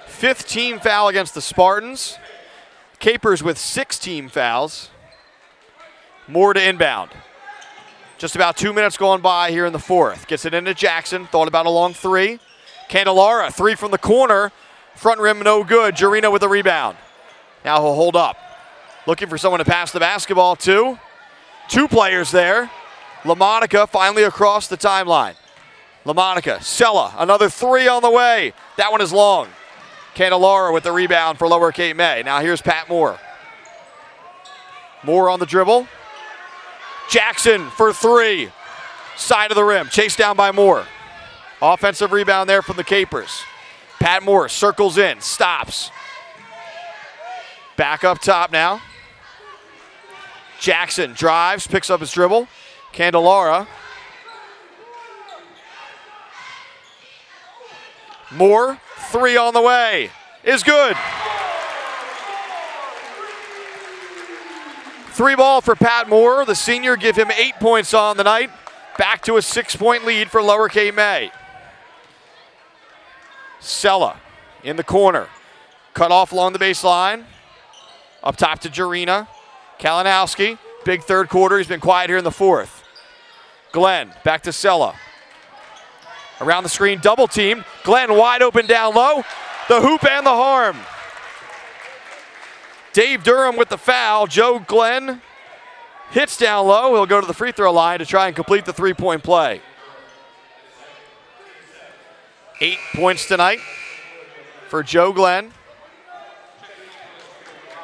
5th team foul against the Spartans. Capers with 6 team fouls. More to inbound. Just about 2 minutes going by here in the 4th. Gets it into Jackson, thought about a long 3. Candelara, 3 from the corner. Front rim no good. Jarino with the rebound. Now he'll hold up. Looking for someone to pass the basketball to. 2 players there. LaMonica finally across the timeline. LaMonica, Sella, another 3 on the way. That one is long. Candelara with the rebound for Lower Cape May. Now here's Pat Moore. Moore on the dribble. Jackson for 3. Side of the rim, chased down by Moore. Offensive rebound there from the Capers. Pat Moore circles in, stops. Back up top now. Jackson drives, picks up his dribble. Candelara. Moore, 3 on the way, is good. 3 ball for Pat Moore. The senior give him 8 points on the night. Back to a 6-point lead for Lower Cape May. Sella in the corner. Cut off along the baseline. Up top to Jarina. Kalinowski, big 3rd quarter. He's been quiet here in the 4th. Glenn, back to Sella. Around the screen, double team. Glenn wide open down low. The hoop and the harm. Dave Durham with the foul. Joe Glenn hits down low. He'll go to the free throw line to try and complete the 3-point play. 8 points tonight for Joe Glenn.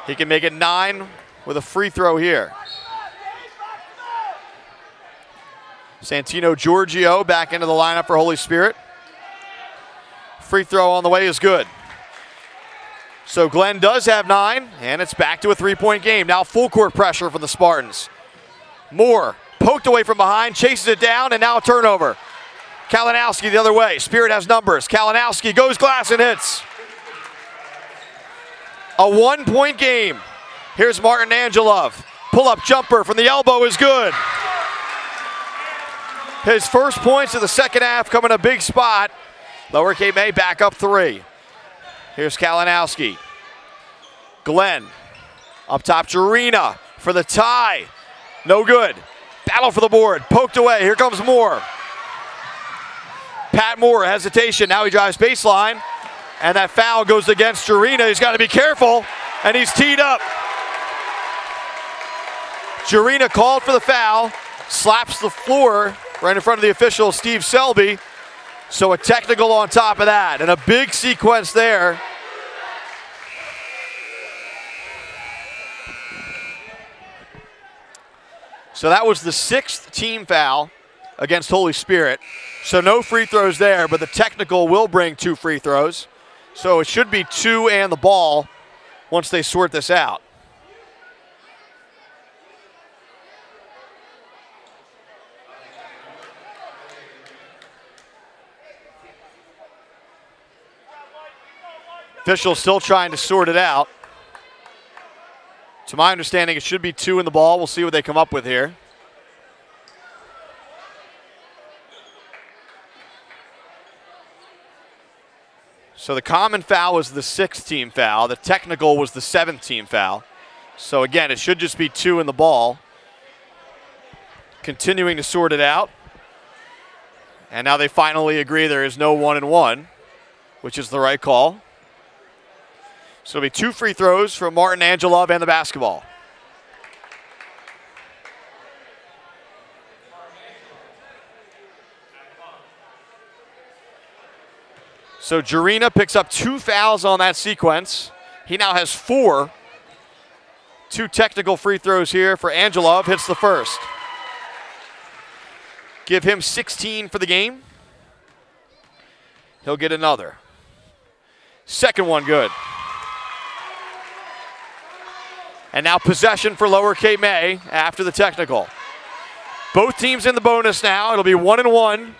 He can make it 9 with a free throw here. Santino Giorgio back into the lineup for Holy Spirit. Free throw on the way is good. So Glenn does have 9, and it's back to a 3-point game. Now full court pressure from the Spartans. Moore poked away from behind, chases it down, and now a turnover. Kalinowski the other way. Spirit has numbers. Kalinowski goes glass and hits. A 1-point game. Here's Martin Angelov. Pull-up jumper from the elbow is good. His first points of the second half come in a big spot. Lower Cape May back up 3. Here's Kalinowski. Glenn. Up top, Jarina for the tie. No good. Battle for the board. Poked away. Here comes Moore. Pat Moore, hesitation. Now he drives baseline. And that foul goes against Jarina. He's got to be careful. And he's teed up. Jarina called for the foul. Slaps the floor right in front of the official, Steve Selby. So a technical on top of that. And a big sequence there. So that was the 6th team foul against Holy Spirit. So no free throws there, but the technical will bring 2 free throws. So it should be 2 and the ball once they sort this out. Officials still trying to sort it out. To my understanding, it should be 2 in the ball. We'll see what they come up with here. So the common foul was the 6th team foul. The technical was the 7th team foul. So again, it should just be 2 in the ball. Continuing to sort it out. And now they finally agree there is no 1-and-1, which is the right call. So it'll be 2 free throws from Martin Angelov and the basketball. So Jarina picks up 2 fouls on that sequence. He now has 4. 2 technical free throws here for Angelov. Hits the first. Give him 16 for the game. He'll get another. Second one good. And now possession for Lower Cape May after the technical. Both teams in the bonus now. It'll be 1-1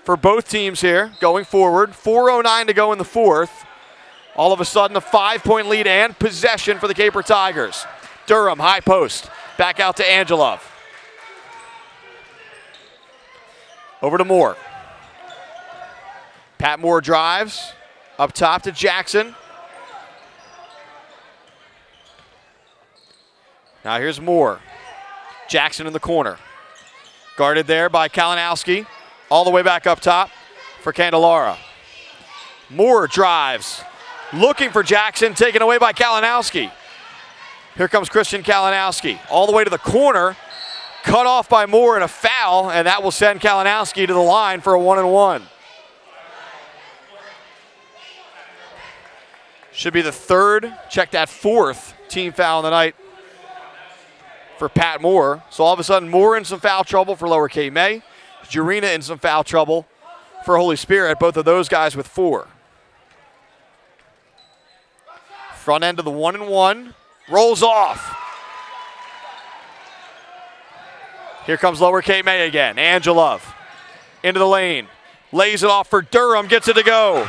for both teams here going forward. 4:09 to go in the fourth. All of a sudden a 5-point lead and possession for the Caper Tigers. Durham, high post. Back out to Angelov. Over to Moore. Pat Moore drives. Up top to Jackson. Now here's Moore. Jackson in the corner. Guarded there by Kalinowski. All the way back up top for Candelara. Moore drives. Looking for Jackson, taken away by Kalinowski. Here comes Christian Kalinowski. All the way to the corner. Cut off by Moore and a foul, and that will send Kalinowski to the line for a 1-1. Should be the third, check that, fourth team foul of the night for Pat Moore. So all of a sudden, Moore in some foul trouble for Lower Cape May. Jurina in some foul trouble for Holy Spirit, both of those guys with 4. Front end of the 1-1, rolls off. Here comes Lower Cape May again. Angelov into the lane, lays it off for Durham, gets it to go.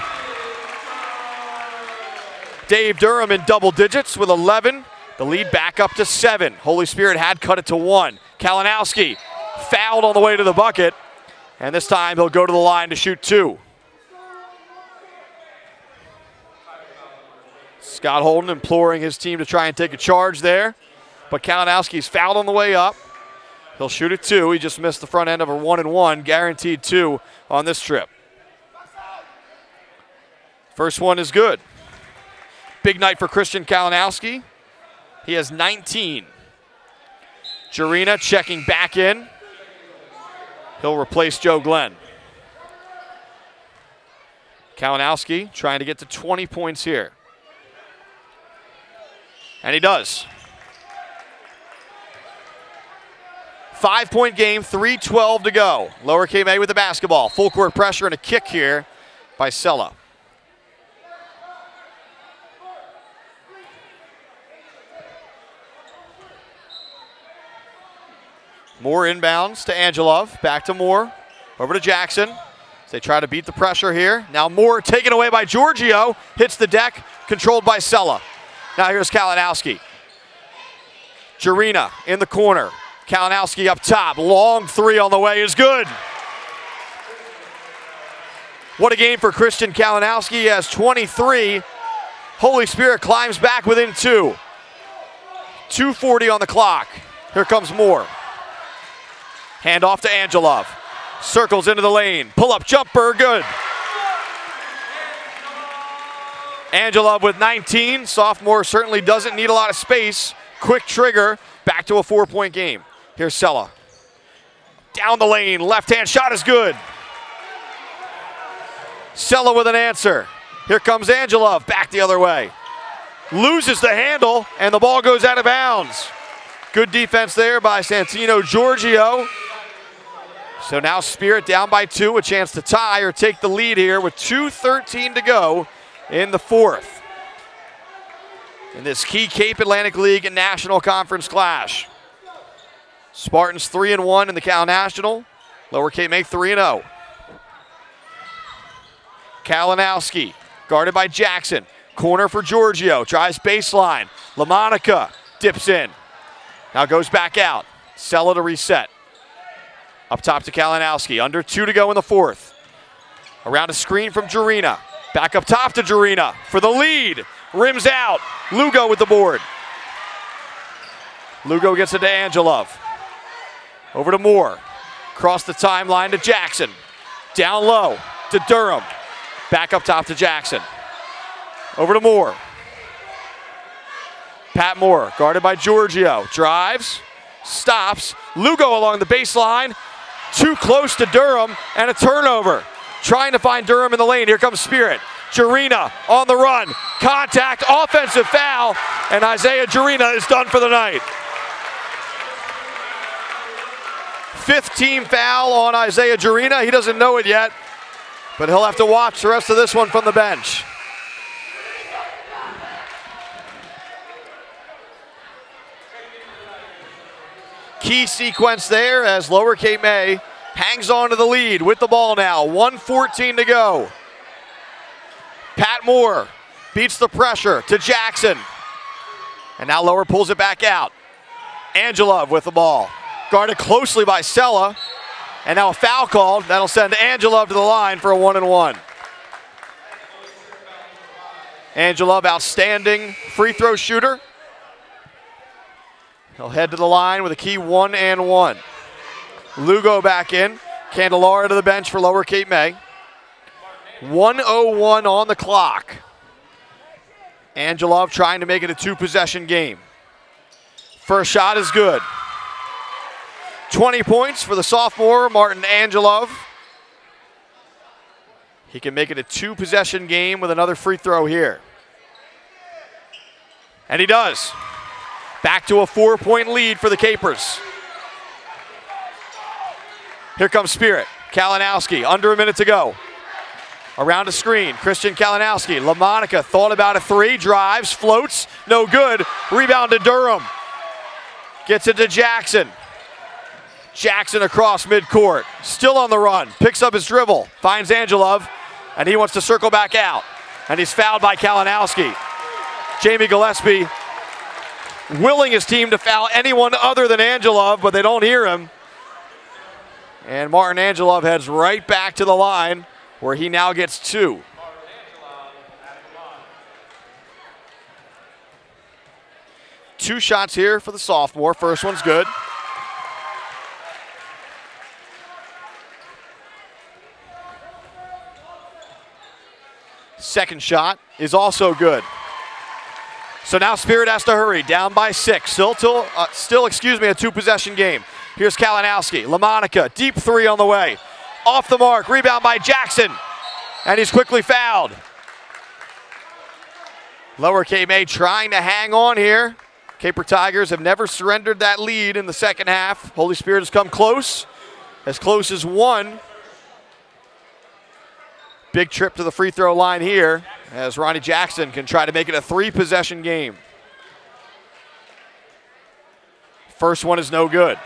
Dave Durham in double digits with 11. The lead back up to 7. Holy Spirit had cut it to 1. Kalinowski fouled on the way to the bucket, and this time he'll go to the line to shoot 2. Scott Holden imploring his team to try and take a charge there, but Kalinowski's fouled on the way up. He'll shoot it 2. He just missed the front end of a 1-1, guaranteed 2 on this trip. First one is good. Big night for Christian Kalinowski. He has 19. Jurina checking back in. He'll replace Joe Glenn. Kalinowski trying to get to 20 points here. And he does. 5-point game, 3:12 to go. Lower Cape May with the basketball. Full court pressure and a kick here by Sella. Moore inbounds to Angelov. Back to Moore. Over to Jackson. As they try to beat the pressure here. Now Moore taken away by Giorgio. Hits the deck. Controlled by Sella. Now here's Kalinowski. Jurina in the corner. Kalinowski up top. Long 3 on the way is good. What a game for Christian Kalinowski. He has 23. Holy Spirit climbs back within 2. 2:40 on the clock. Here comes Moore. Hand off to Angelov. Circles into the lane. Pull-up jumper, good. Angelov with 19. Sophomore certainly doesn't need a lot of space. Quick trigger. Back to a 4-point game. Here's Sella. Down the lane. Left-hand shot is good. Sella with an answer. Here comes Angelov. Back the other way. Loses the handle, and the ball goes out of bounds. Good defense there by Santino Giorgio. So now Spirit down by 2, a chance to tie or take the lead here with 2:13 to go in the fourth. In this key Cape Atlantic League and National Conference clash. Spartans 3-1 in the Cal National. Lower Cape May 3-0. Kalinowski guarded by Jackson. Corner for Giorgio. Drives baseline. LaMonica dips in. Now goes back out. Sella to reset. Up top to Kalinowski. Under 2 to go in the fourth. Around a screen from Jurina. Back up top to Jurina for the lead. Rims out. Lugo with the board. Lugo gets it to Angelov. Over to Moore. Across the timeline to Jackson. Down low to Durham. Back up top to Jackson. Over to Moore. Pat Moore, guarded by Giorgio. Drives, stops. Lugo along the baseline. Too close to Durham, and a turnover. Trying to find Durham in the lane. Here comes Spirit. Jurina on the run. Contact, offensive foul, and Isaiah Jurina is done for the night. 5th team foul on Isaiah Jurina. He doesn't know it yet, but he'll have to watch the rest of this one from the bench. Key sequence there as Lower Cape May hangs on to the lead with the ball now. 1:14 to go. Pat Moore beats the pressure to Jackson. And now Lower pulls it back out. Angelov with the ball. Guarded closely by Sella. And now a foul called. That'll send Angelov to the line for a 1-and-1. Angelov, outstanding free throw shooter. He'll head to the line with a key 1-and-1. Lugo back in. Candelara to the bench for Lower Cape May. 1:01 on the clock. Angelov trying to make it a two-possession game. First shot is good. 20 points for the sophomore, Martin Angelov. He can make it a two-possession game with another free throw here. And he does. Back to a 4-point lead for the Capers. Here comes Spirit. Kalinowski, under a minute to go. Around a screen, Christian Kalinowski. LaMonica thought about a three, drives, floats, no good. Rebound to Durham. Gets it to Jackson. Jackson across midcourt, still on the run, picks up his dribble, finds Angelov, and he wants to circle back out. And he's fouled by Kalinowski. Jamie Gillespie willing his team to foul anyone other than Angelov, but they don't hear him. And Martin Angelov heads right back to the line, where he now gets two. Two shots here for the sophomore. First one's good. Second shot is also good. So now Spirit has to hurry, down by 6. Still, a two-possession game. Here's Kalinowski. LaMonica, deep three on the way. Off the mark, rebound by Jackson. And he's quickly fouled. Lower Cape May trying to hang on here. Caper Tigers have never surrendered that lead in the second half. Holy Spirit has come close as one. Big trip to the free throw line here as Ronnie Jackson can try to make it a three-possession game. First one is no good.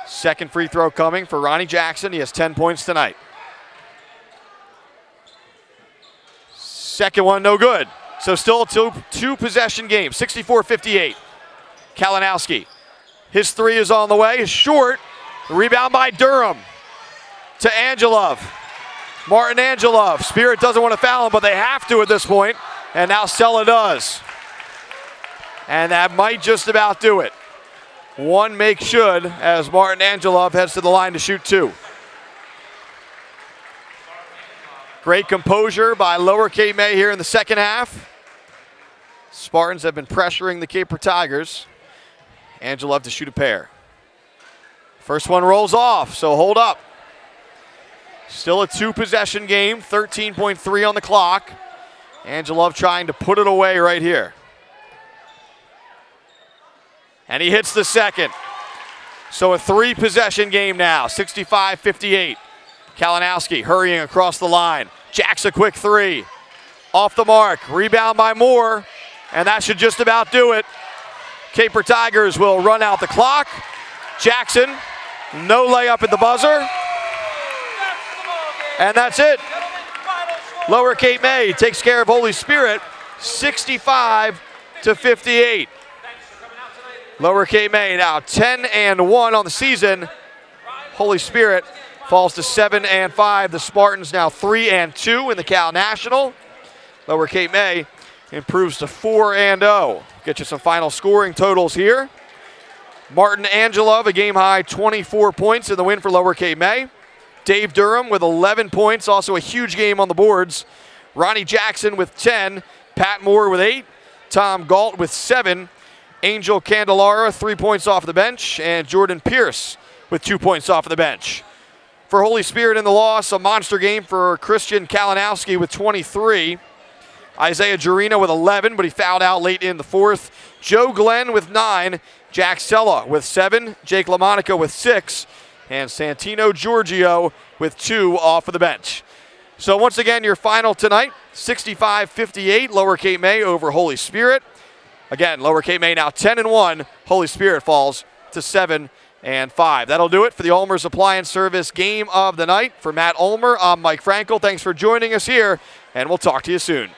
Second free throw coming for Ronnie Jackson. He has 10 points tonight. Second one, no good. So still a two-possession game, 64-58. Kalinowski. His three is on the way, is short. Rebound by Durham to Angelov. Martin Angelov. Spirit doesn't want to foul him, but they have to at this point. And now Sella does. And that might just about do it. One make should as Martin Angelov heads to the line to shoot two. Great composure by Lower Cape May here in the second half. Spartans have been pressuring the Caper Tigers. Angelov to shoot a pair. First one rolls off, so hold up. Still a two-possession game, 13.3 on the clock. Angelov trying to put it away right here. And he hits the second. So a three-possession game now, 65-58. Kalinowski hurrying across the line. Jacks a quick three. Off the mark, rebound by Moore, and that should just about do it. Caper Tigers will run out the clock. Jackson, no layup at the buzzer. And that's it. Lower Cape May takes care of Holy Spirit, 65-58. Lower Cape May now 10-1 on the season. Holy Spirit falls to 7-5. The Spartans now 3-2 in the Cal National. Lower Cape May improves to 4-0. Get you some final scoring totals here. Martin Angelov, a game-high 24 points in the win for Lower Cape May. Dave Durham with 11 points, also a huge game on the boards. Ronnie Jackson with 10. Pat Moore with 8. Tom Galt with 7. Angel Candelara, 3 points off the bench. And Jordan Pierce with 2 points off the bench. For Holy Spirit in the loss, a monster game for Christian Kalinowski with 23. Isaiah Jurina with 11, but he fouled out late in the fourth. Joe Glenn with 9. Jack Sella with 7. Jake LaMonica with 6. And Santino Giorgio with 2 off of the bench. So once again, your final tonight, 65-58, Lower Cape May over Holy Spirit. Again, Lower Cape May now 10-1. Holy Spirit falls to 7-5. That'll do it for the Ulmer's Appliance Service Game of the Night. For Matt Ulmer, I'm Mike Frankel. Thanks for joining us here, and we'll talk to you soon.